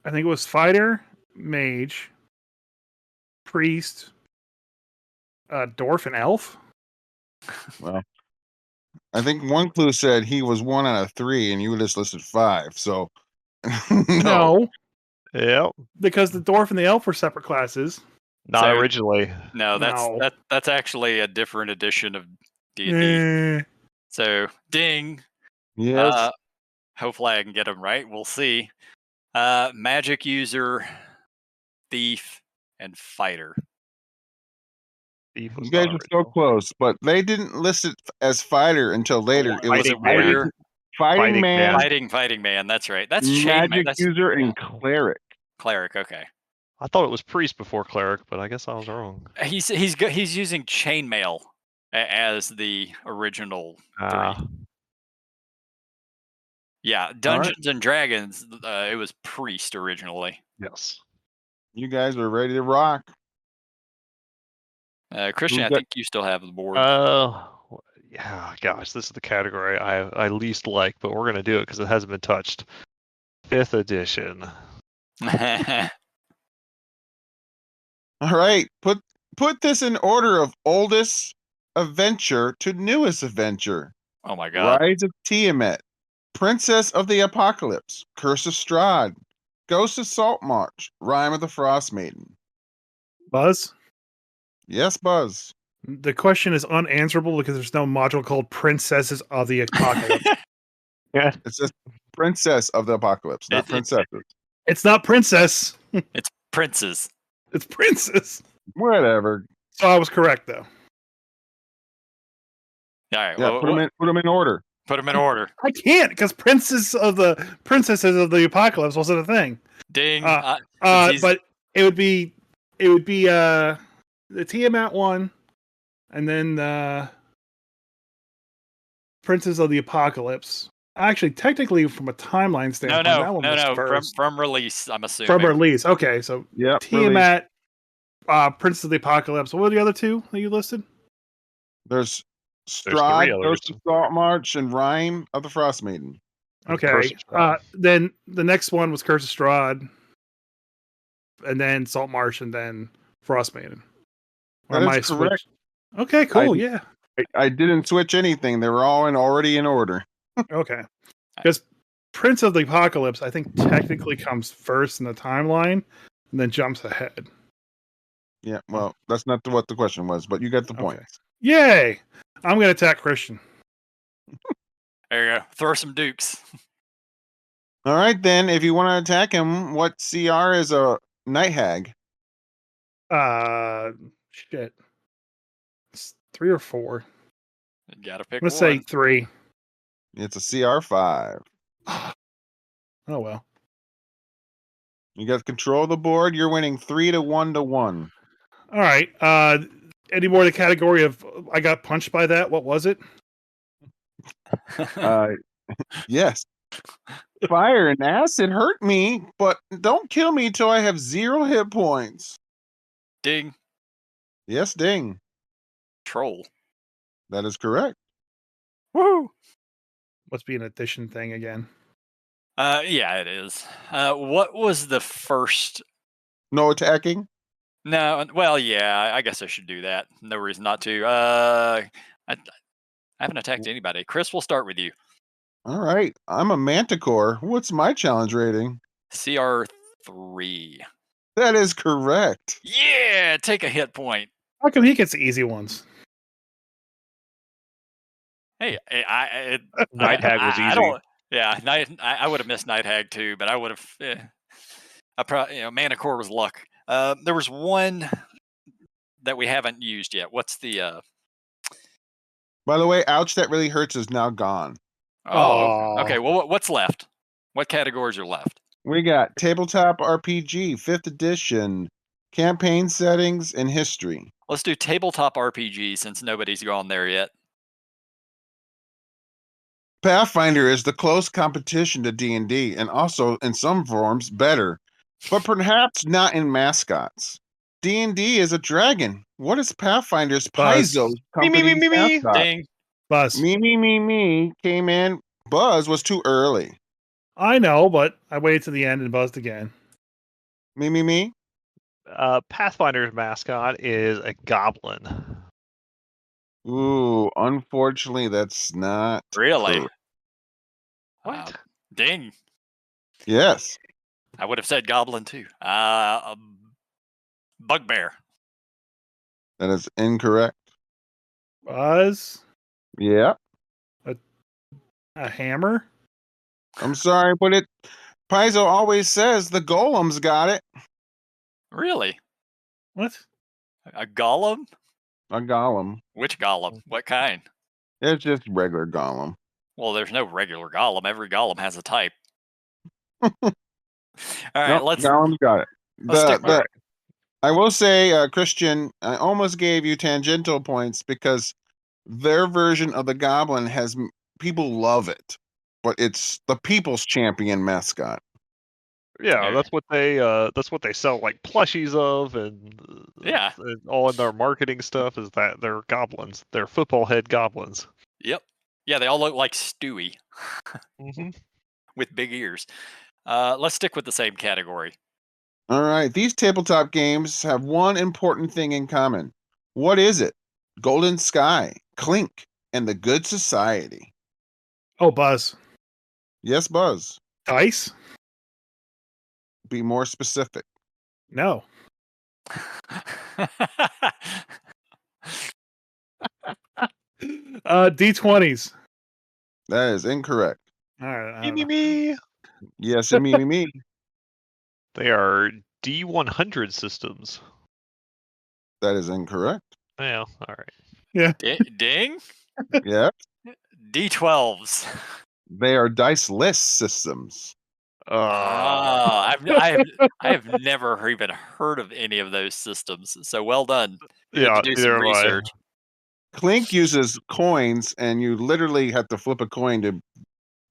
think it was fighter, mage, priest, dwarf, and elf. Well, I think one clue said he was 1 out of 3, and you just listed 5. So, No, Yep. because the dwarf and the elf were separate classes. Not So- originally. No, No. that's actually a different edition of D&D. So, ding. Yes. Hopefully I can get them right. We'll see. Magic user, thief, and fighter. Thief was You guys not are so original. close, but they didn't list it as fighter until later. It was Fighting warrior. Fighting man, Fighting man. That's right. That's chain magic man. user, and cleric. Cleric. Okay. I thought it was priest before cleric, but I guess I was wrong. He's using chainmail as the original three. Yeah, Dungeons and Dragons. It was priest originally. Yes. You guys are ready to rock. Kristian, I think you still have the board. Yeah, gosh, this is the category I least like, but we're gonna do it because it hasn't been touched. 5th edition. All right, put this in order of oldest adventure to newest adventure. Oh my god! Rise of Tiamat, Princess of the Apocalypse, Curse of Strahd, Ghost of Salt March, Rime of the Frost Maiden. Buzz. Yes, Buzz. The question is unanswerable because there's no module called Princesses of the Apocalypse. Yeah. It's just Princess of the Apocalypse, not princesses. It's not princess. It's princes. It's princess. Whatever. So I was correct though. All right. Yeah, well, put them in order. put them in order. I can't because Princesses of the Apocalypse wasn't a thing. Ding. But it would be the Tiamat one, and then Princess of the Apocalypse. Actually, technically, from a timeline standpoint, that one was first. From release, I'm assuming. From release. Okay, so Yeah, Tiamat, Princess of the Apocalypse. What were the other two that you listed? There's three Strahd, others. Ghost of Salt March, and Rime of the Frost Maiden. Okay. Curse of Strahd. Then the next one was Curse of Strahd, and then Salt Marsh, and then Frost Maiden. Or That am is I correct. switched? Okay, cool. Yeah. I didn't switch anything. They were all already in order. Okay. Because Prince of the Apocalypse, I think, technically comes first in the timeline, and then jumps ahead. Yeah, well, that's not what the question was, but you got the point. Okay. Yay! I'm going to attack Kristian. There you go. Throw some dukes. All right, then. If you want to attack him, what CR is a Night Hag? Shit. It's 3 or 4. You gotta pick I'm going to say 3. It's a CR5. Oh, well. You got control of the board. You're winning 3-1 to 1. All right. Any more the category of I got punched by that? What was it? Yes. Fire and acid hurt me, but don't kill me till I have 0 hit points. Ding. Yes, ding. Troll. That is correct. Woo. Must be an addition thing again. Yeah, it is. What was the first? No attacking? No, well, yeah, I guess I should do that. No reason not to. I haven't attacked anybody. Chris, we'll start with you. All right. I'm a Manticore. What's my challenge rating? CR3. That is correct. Yeah, take a hit point. How come he gets the easy ones? Hey, Night Hag was easy. I would have missed Night Hag too, but I would have. I probably, Manicore was luck. There was one that we haven't used yet. What's the? By the way, ouch, that really hurts is now gone. Oh, okay. Well, what's left? What categories are left? We got tabletop RPG, 5th edition, campaign settings, and history. Let's do tabletop RPG since nobody's gone there yet. Pathfinder is the close competition to D&D, and also in some forms better, but perhaps not in mascots. D&D is a dragon. What is Pathfinder's Paizo company's mascot? Ding. Buzz. Me came in. Buzz was too early. I know, but I waited to the end and buzzed again. Me. Pathfinder's mascot is a goblin. Ooh, unfortunately, that's not Really? correct. What? Ding. Yes. I would have said goblin too. Bugbear. That is incorrect. Buzz. Yeah. A hammer. I'm sorry, but Paizo always says the golem's got it. Really? What? A golem? A golem. Which golem? What kind? It's just regular golem. Well, there's no regular golem. Every golem has a type. All right, Nope, golem's got it. let's stick. I will say, Kristian, I almost gave you tangential points because their version of the goblin has people love it, but it's the people's champion mascot. Yeah, that's what they sell like plushies of, and and all in their marketing stuff is that they're goblins. They're football head goblins. Yep. Yeah, they all look like Stewie with big ears. Let's stick with the same category. All right, these tabletop games have one important thing in common. What is it? Golden Sky, Clink, and the Good Society. Oh, Buzz. Yes, Buzz. Dice. Be more specific. No. D20s. That is incorrect. All right. Me. Yes, and me. They are D100 systems. That is incorrect. Yeah, all right. Yeah. Ding. Yeah. D12s. They are dice-less systems. I have never even heard of any of those systems. So well done. You had to do some research. Clink uses coins, and you literally have to flip a coin to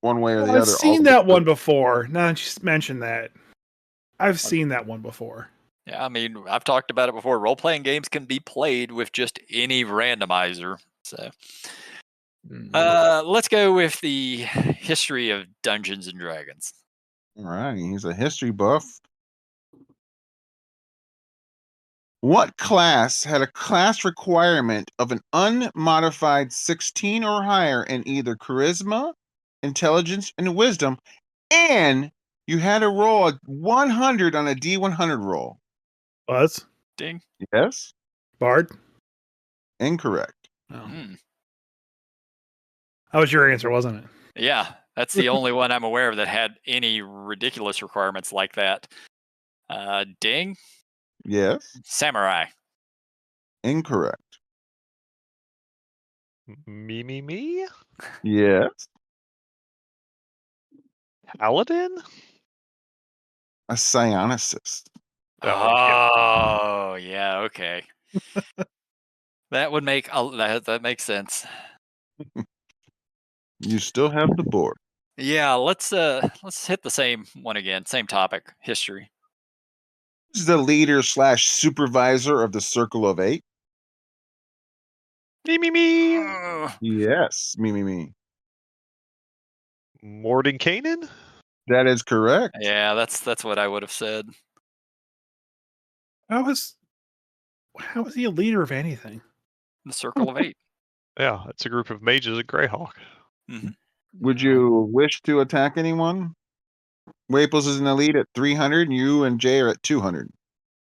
one way or the other. I've seen that one before. Now that you mentioned that, I've seen that one before. Yeah, I mean, I've talked about it before. Role-playing games can be played with just any randomizer. So, let's go with the history of Dungeons and Dragons. All right, he's a history buff. What class had a class requirement of an unmodified 16 or higher in either charisma, intelligence, and wisdom, and you had to roll a 100 on a D100 roll? Buzz? Ding. Yes. Bard? Incorrect. Oh. That was your answer, wasn't it? Yeah, that's the only one I'm aware of that had any ridiculous requirements like that. Ding. Yes. Samurai. Incorrect. Me? Yes. Paladin? A psionicist. Oh, yeah, okay. That would make that makes sense. You still have the board. Yeah, let's hit the same one again. Same topic, history. Who's the leader / supervisor of the Circle of Eight? Me. Yes. Me. Mordenkainen? That is correct. Yeah, that's what I would have said. How is he a leader of anything? The Circle of Eight. Yeah, it's a group of mages at Greyhawk. Mm-hmm. Would you wish to attack anyone? Waples is an elite at 300, and you and Jay are at 200.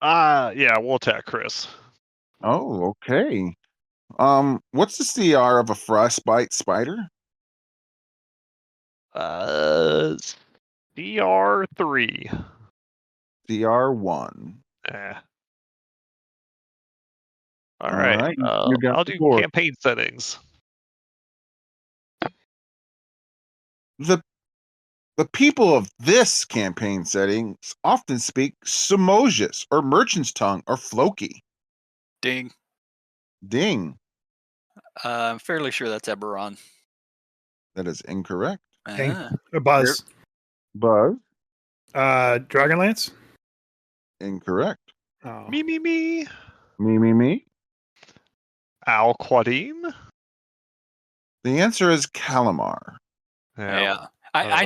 Yeah, we'll attack Chris. Oh, okay. What's the CR of a frostbite spider? CR3. CR1. All right. I'll do campaign settings. The people of this campaign setting often speak Samosius or Merchant's Tongue or Floki. Ding. I'm fairly sure that's Eberron. That is incorrect. Buzz. Buzz. Dragonlance? Incorrect. Oh. Me. Me. Al Quadim? The answer is Calamar. Yeah. I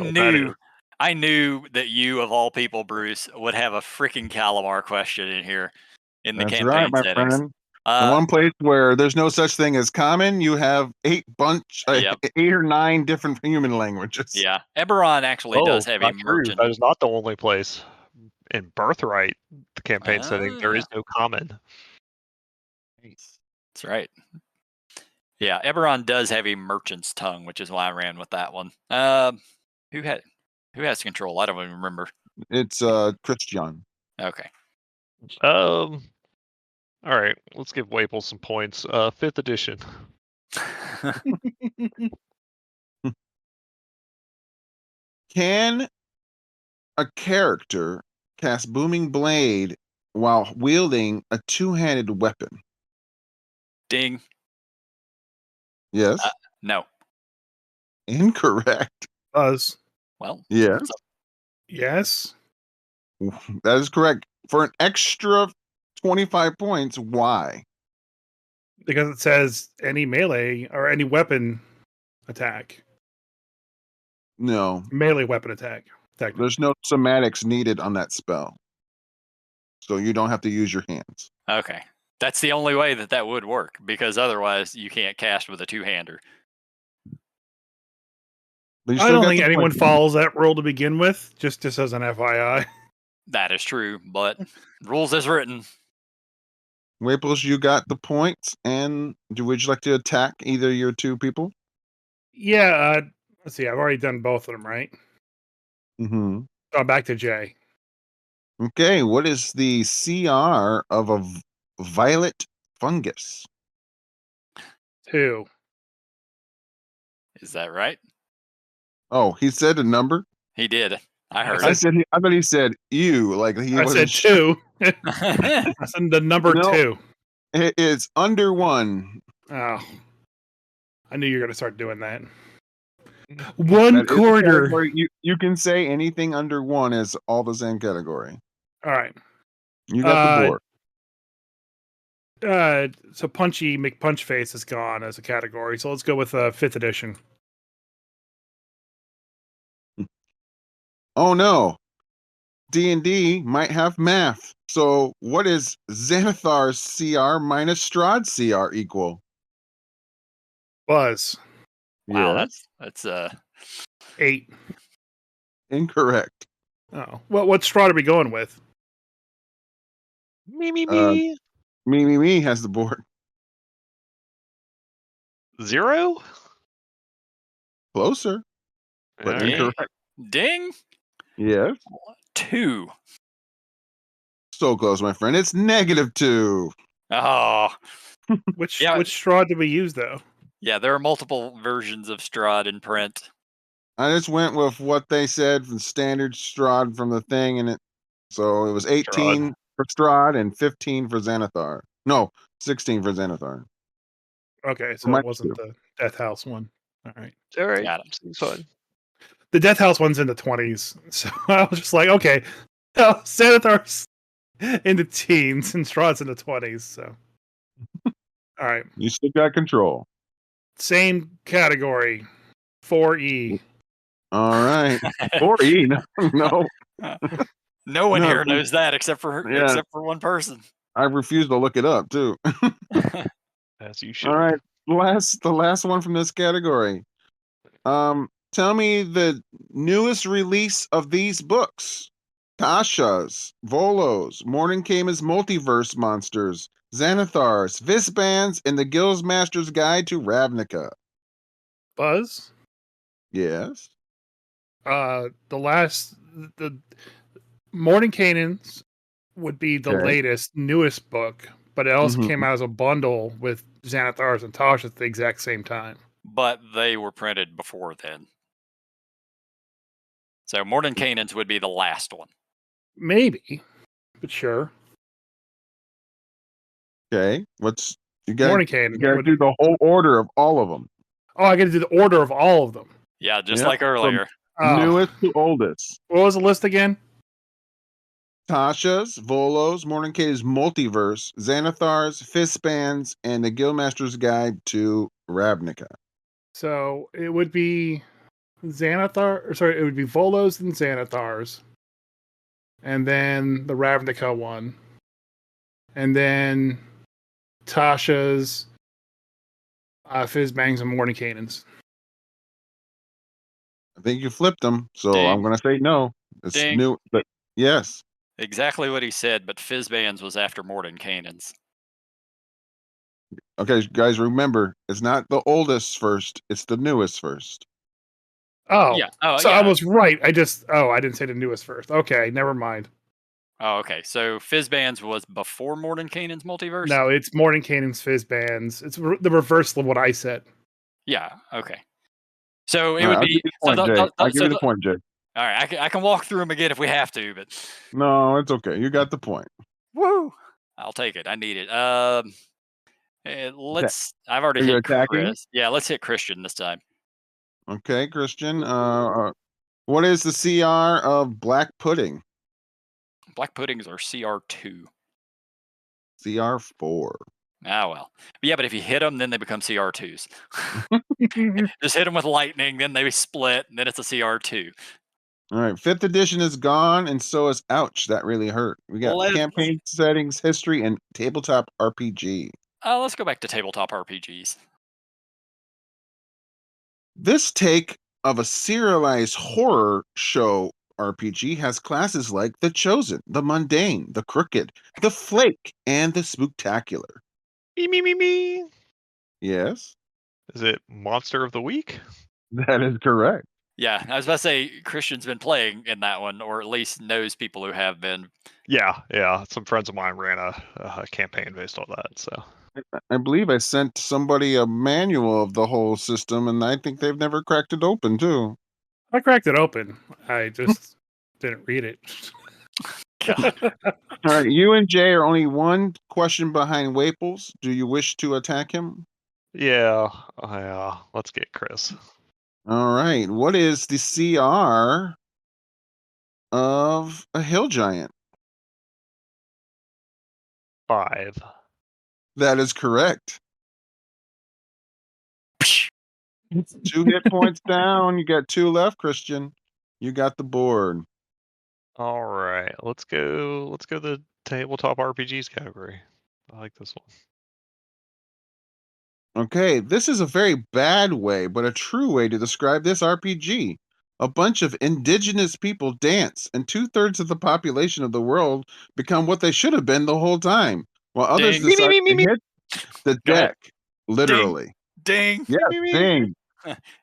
knew that you, of all people, Bruce, would have a freaking Calamar question in here in the campaign right, my settings. Friend. The one place where there's no such thing as common, you have 8 or 9 different human languages. Yeah, Eberron actually does have a merchant. That is not the only place. In Birthright, the campaign setting, there is no common. That's right. Yeah, Eberron does have a merchant's tongue, which is why I ran with that one. Who has control? I don't even remember. It's Kristian. Okay. All right, let's give Waples some points. 5th edition. Can a character cast Booming Blade while wielding a 2-handed weapon? Ding. Yes. No. Incorrect. Buzz. Well. Yes. Yes. That is correct. For an extra 25 points, why? Because it says any melee or any weapon attack. No. Melee weapon attack. There's no somatics needed on that spell. So you don't have to use your hands. Okay. That's the only way that would work, because otherwise you can't cast with a 2-hander. I don't think anyone follows that rule to begin with, just as an FYI. That is true, but rules as written. Waples, you got the points, and would you like to attack either of your two people? Yeah, let's see. I've already done both of them, right? Mm-hmm. So back to Jay. Okay, what is the CR of a violet fungus? 2. Is that right? Oh, he said a number? He did. I heard I it. thought he said you, like he I wasn't said 2. I said the number No. 2. It's under 1. Oh, I knew you were going to start doing that. That 1 is a quarter. category. You can say anything under 1 is all the same category. All right. You got the board. So Punchy McPunchface is gone as a category. So let's go with 5th edition. Oh no. D&D might have math. So what is Xanathar's CR minus Strahd's CR equal? Buzz. Wow, Yeah. that's 8. Incorrect. Oh. Well, what Strahd are we going with? Me. Me has the board. 0? Closer, but Okay. incorrect. ding. Yes. 2. So close, my friend. It's -2. Oh, Which Yeah. Strahd did we use though? yeah. There are multiple versions of Strahd in print. I just went with what they said from standard Strahd from the thing, and so it was 18 for Strahd and 15 for Xanathar. No, 16 for Xanathar. Okay, so Might it wasn't be. the Death House one. All right. All right. Got it. Seems fun. The Death House one's in the 20s. So I was just like, okay. Xanathar's in the teens and Strahd's in the 20s. So, all right. You still got control. Same category. 4E. All right. 4E. No. No one No, here knows that except for yeah. except for one person. I refuse to look it up too. As you should. All right. The last one from this category. Tell me the newest release of these books. Tasha's, Volos, Mordenkainen's Multiverse Monsters, Xanathar's, Visbands, and the Guildmaster's Guide to Ravnica. Buzz? Yes. The Mordenkainen's would be the Okay. latest, newest book, but it also Mhm. came out as a bundle with Xanathar's and Tasha's at the exact same time. But they were printed before then. So Mordenkainen's would be the last one. Maybe, but sure. Okay. You got Mordenkainen. to do the whole order of all of them. Oh, I got to do the order of all of them. Yeah, just Yep, like earlier. Newest to oldest. What was the list again? Tasha's, Volos, Mordenkainen's Multiverse, Xanathar's, Fistbands, and the Guildmaster's Guide to Ravnica. So it would be it would be Volos and Xanathar's. And then the Ravnica one. And then Tasha's, Fizzbangs, and Mordenkainen's. I think you flipped them, so Ding. I'm going to say no. It's Ding. new, but yes. Exactly what he said, but Fizzbands was after Mordenkainen's. Okay, guys, remember, it's not the oldest first, it's the newest first. Oh, Yeah. Oh, so yeah. I was right. I didn't say the newest first. Okay, never mind. Oh, okay. So Fizzbands was before Mordenkainen's multiverse? No, it's Mordenkainen's Fizzbands. It's the reversal of what I said. Yeah, okay. So it All would right, be. I'll give you the point, Jay. All right, I can walk through them again if we have to, but No, it's okay. You got the point. woo! I'll take it. I need it. Let's. I've already Are you hit attacking? Chris. Yeah, let's hit Kristian this time. Okay, Kristian. What is the CR of Black Pudding? Black puddings are CR2. CR4. Ah, well. But yeah, but if you hit them, then they become CR2s. Just hit them with lightning, then they split, and then it's a CR2. All right, 5th edition is gone, and so is Ouch. That really hurt. We got campaign settings, history, and tabletop RPG. Let's go back to tabletop RPGs. This take of a serialized horror show RPG has classes like the Chosen, the Mundane, the Crooked, the Flake, and the Spooktacular. Me. Yes? Is it Monster of the Week? That is correct. Yeah, I was about to say Kristian's been playing in that one, or at least knows people who have been. Yeah. Some friends of mine ran a campaign based on that. So I believe I sent somebody a manual of the whole system, and I think they've never cracked it open, too. I cracked it open. I just didn't read it. God. All right, you and Jay are only one question behind Waples. Do you wish to attack him? yeah. Let's get Chris. All right. What is the CR of a hill giant? 5. That is correct. 2 hit points down. You got 2 left, Kristian. You got the board. All right. Let's go the tabletop RPGs category. I like this one. Okay, this is a very bad way, but a true way to describe this RPG. A bunch of indigenous people dance, and 2/3 of the population of the world become what they should have been the whole time, while others Ding. decide to hit the Go ahead. deck, literally. Ding. Yes, ding.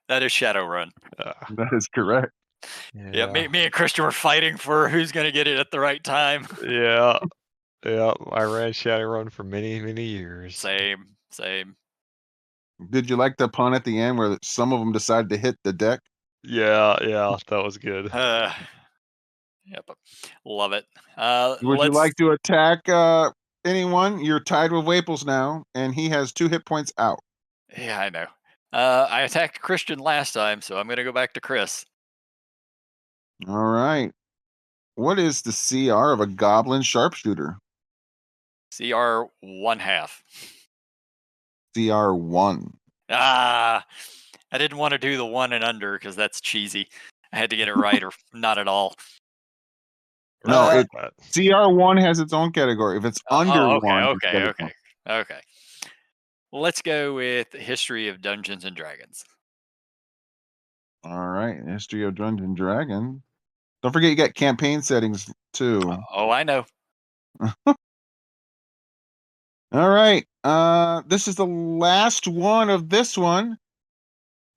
That is Shadowrun. That is correct. Yeah, me and Kristian were fighting for who's going to get it at the right time. Yeah. I ran Shadowrun for many years. Same. Did you like the pun at the end where some of them decided to hit the deck? Yeah, that was good. Yep, love it. Would you like to attack anyone? You're tied with Waples now, and he has 2 hit points out. Yeah, I know. I attacked Kristian last time, so I'm going to go back to Chris. All right. What is the CR of a goblin sharpshooter? CR 1/2. CR 1. I didn't want to do the 1 and under because that's cheesy. I had to get it right or not at all. No, CR 1 has its own category. If it's under 1, okay. Let's go with History of Dungeons and Dragons. All right, History of Dungeons and Dragons. Don't forget you got campaign settings too. Oh, I know. All right. This is the last one of this one.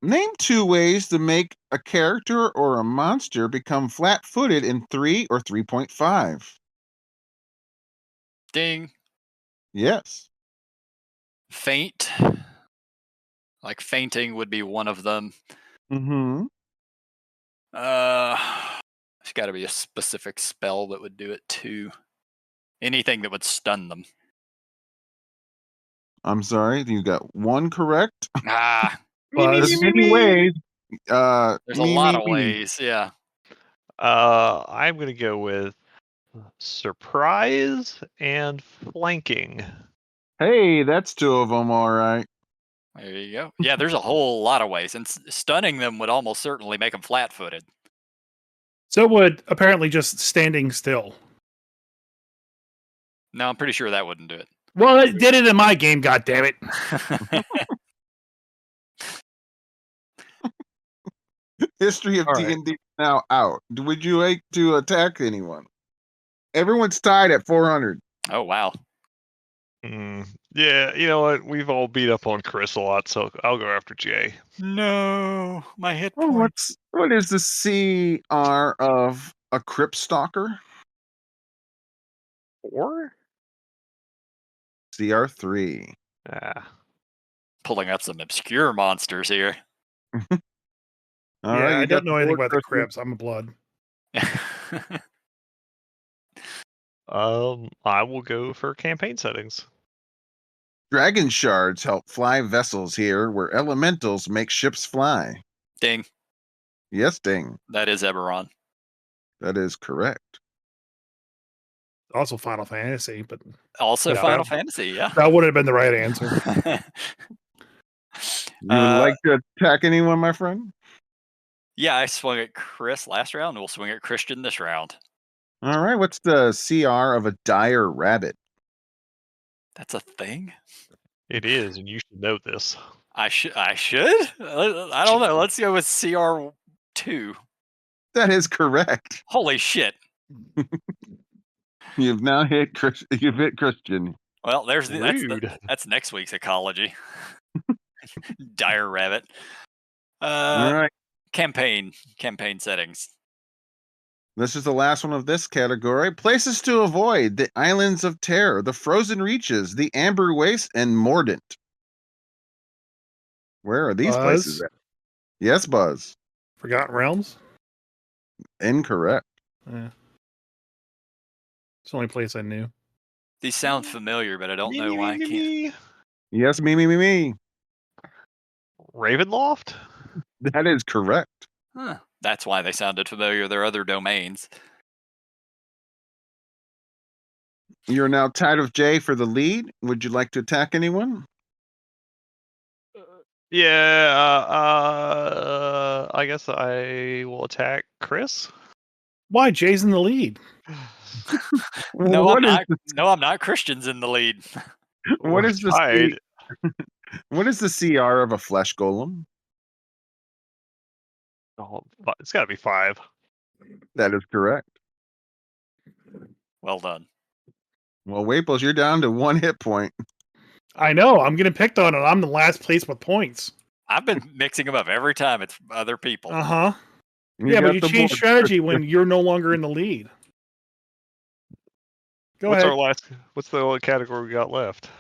Name 2 ways to make a character or a monster become flat-footed in 3 or 3.5. Ding. Yes. Faint. Like fainting would be one of them. Mm-hmm. There's got to be a specific spell that would do it too. Anything that would stun them. I'm sorry, you got 1 correct. There's many ways. There's a lot of ways, yeah. I'm gonna go with surprise and flanking. Hey, that's 2 of them, all right. There you go. Yeah, there's a whole lot of ways, and stunning them would almost certainly make them flat-footed. So would apparently just standing still. No, I'm pretty sure that wouldn't do it. Well, it did it in my game, goddammit. History of D&D now out. Would you like to attack anyone? Everyone's tied at 400. Oh, wow. Yeah, you know what? We've all beat up on Chris a lot, so I'll go after Jay. No, my hit points. What is the CR of a Crypt Stalker? 4? CR 3. Pulling up some obscure monsters here. All right, I don't know anything about the crypts. I'm a blood. I will go for campaign settings. Dragon shards help fly vessels here, where elementals make ships fly. Ding. Yes, ding. That is Eberron. That is correct. Also Final Fantasy, but also Final Fantasy, yeah. That would have been the right answer. You would like to attack anyone, my friend? Yeah, I swung at Chris last round. We'll swing at Kristian this round. All right. What's the CR of a dire rabbit? That's a thing? It is, and you should know this. I should? I don't know. Let's go with CR2. That is correct. Holy shit! You've now hit Kristian. Well, Rude. that's next week's Ecology. Dire rabbit. All right. Campaign settings. This is the last one of this category. Places to avoid: the Islands of Terror, the Frozen Reaches, the Amber Waste, and Mordant. Where are these places at? Yes, Buzz. Forgotten Realms? Incorrect. Yeah. It's the only place I knew. These sound familiar, but I don't know why I can't. Yes, me. Ravenloft? That is correct. Huh. That's why they sounded familiar. They're other domains. You're now tied with Jay for the lead. Would you like to attack anyone? Yeah, I guess I will attack Chris. Why? Jay's in the lead. No, I'm not. Kristian's in the lead. What is the what is the CR of a flesh golem? Oh, it's got to be 5. That is correct. Well done. Well, Waples, you're down to 1 hit point. I know. I'm getting picked on, and I'm the last place with points. I've been mixing them up every time. It's other people. Uh-huh. Yeah, but you change strategy when you're no longer in the lead. Go ahead. What's the only category we got left?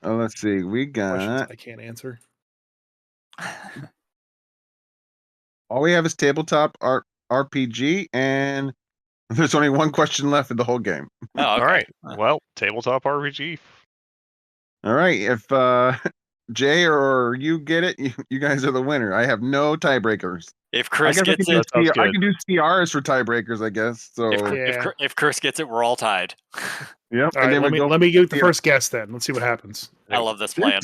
Oh, let's see. We Questions got. I can't answer. All we have is tabletop RPG, and there's only one question left in the whole game. Oh, okay. All right. Well, tabletop RPG. All right. If Jay or you get it, you guys are the winner. I have no tiebreakers. If Chris gets it, I can do CRs for tiebreakers, I guess. So if Chris gets it, we're all tied. Yep. All right, let me get the first guess then. Let's see what happens. I love this plan.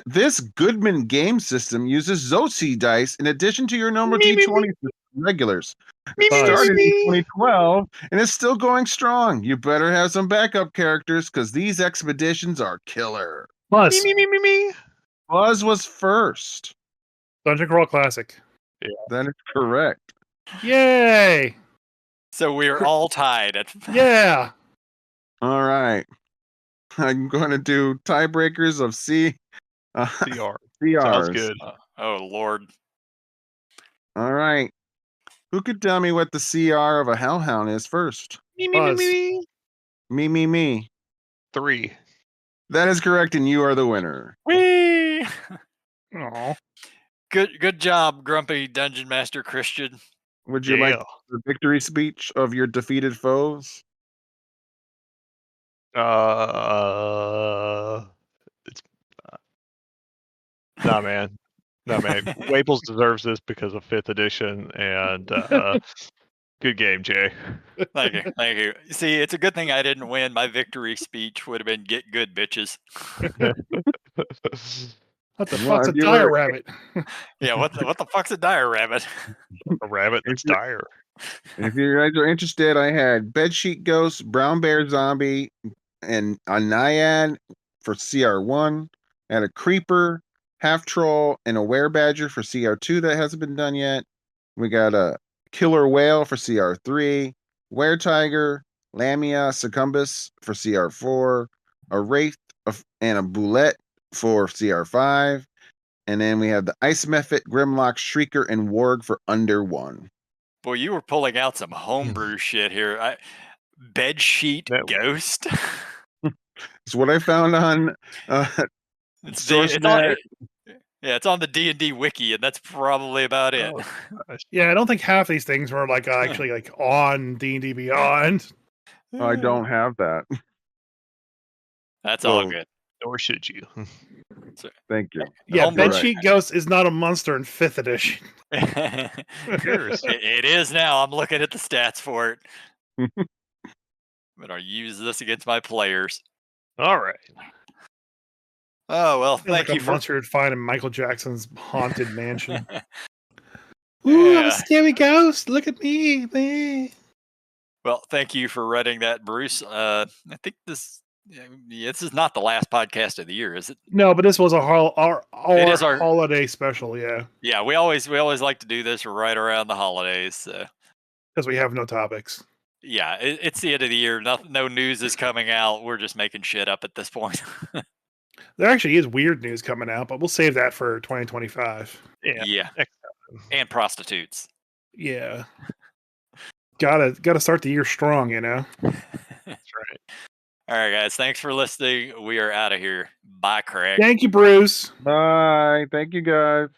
This Goodman game system uses Zosi dice in addition to your normal D20 regulars. Started in 2012 and it's still going strong. You better have some backup characters because these expeditions are killer. Buzz. Buzz was first. Dungeon Crawl Classic. Yeah. That is correct. Yay! So we're all tied. Yeah. All right. I'm going to do tiebreakers of CR. CRs. Sounds good. Oh, Lord. All right. Who could tell me what the CR of a hellhound is first? Me. 3. That is correct, and you are the winner. Whee! Aw. Good job, grumpy Dungeon Master Kristian. Would you like the victory speech of your defeated foes? It's nah, man. Waples deserves this because of 5th edition, and good game, Jay. Thank you. See, it's a good thing I didn't win. My victory speech would have been "Get good, bitches." What the fuck's a dire rabbit? Yeah, what the fuck's a dire rabbit? A rabbit that's dire. If you guys are interested, I had Bedsheet Ghost, Brown Bear Zombie, and a Naiad for CR1. I had a Creeper, Half Troll, and a Werebadger for CR2 that hasn't been done yet. We got a Killer Whale for CR3, Were Tiger, Lamia Succumbus for CR4, a Wraith and a Boulette for CR5, and then we have the Ice Mephit, Grimlock, Shrieker, and Warg for under 1. Boy, you were pulling out some homebrew shit here. Bedsheet Ghost. It's what I found on it's on the D&D wiki, and that's probably about it. Yeah, I don't think half these things were actually on D&D Beyond. I don't have that. That's all good. Nor should you. Thank you. Yeah, Bedsheet Ghost is not a monster in 5th edition. It is now. I'm looking at the stats for it. But I'll use this against my players. All right. Oh, well, thank you for... monster you'd find in Michael Jackson's haunted mansion. Ooh, I'm a scary ghost. Look at me. Well, thank you for running that, Bruce. I think this This is not the last podcast of the year, is it? No, but this was our It is our holiday special. Yeah. Yeah, we always like to do this right around the holidays. Because we have no topics. Yeah, it's the end of the year. No news is coming out. We're just making shit up at this point. There actually is weird news coming out, but we'll save that for 2025. Yeah. And prostitutes. Yeah. Gotta start the year strong, you know? That's right. All right, guys. Thanks for listening. We are out of here. Bye, Craig. Thank you, Bruce. Bye. Thank you, guys.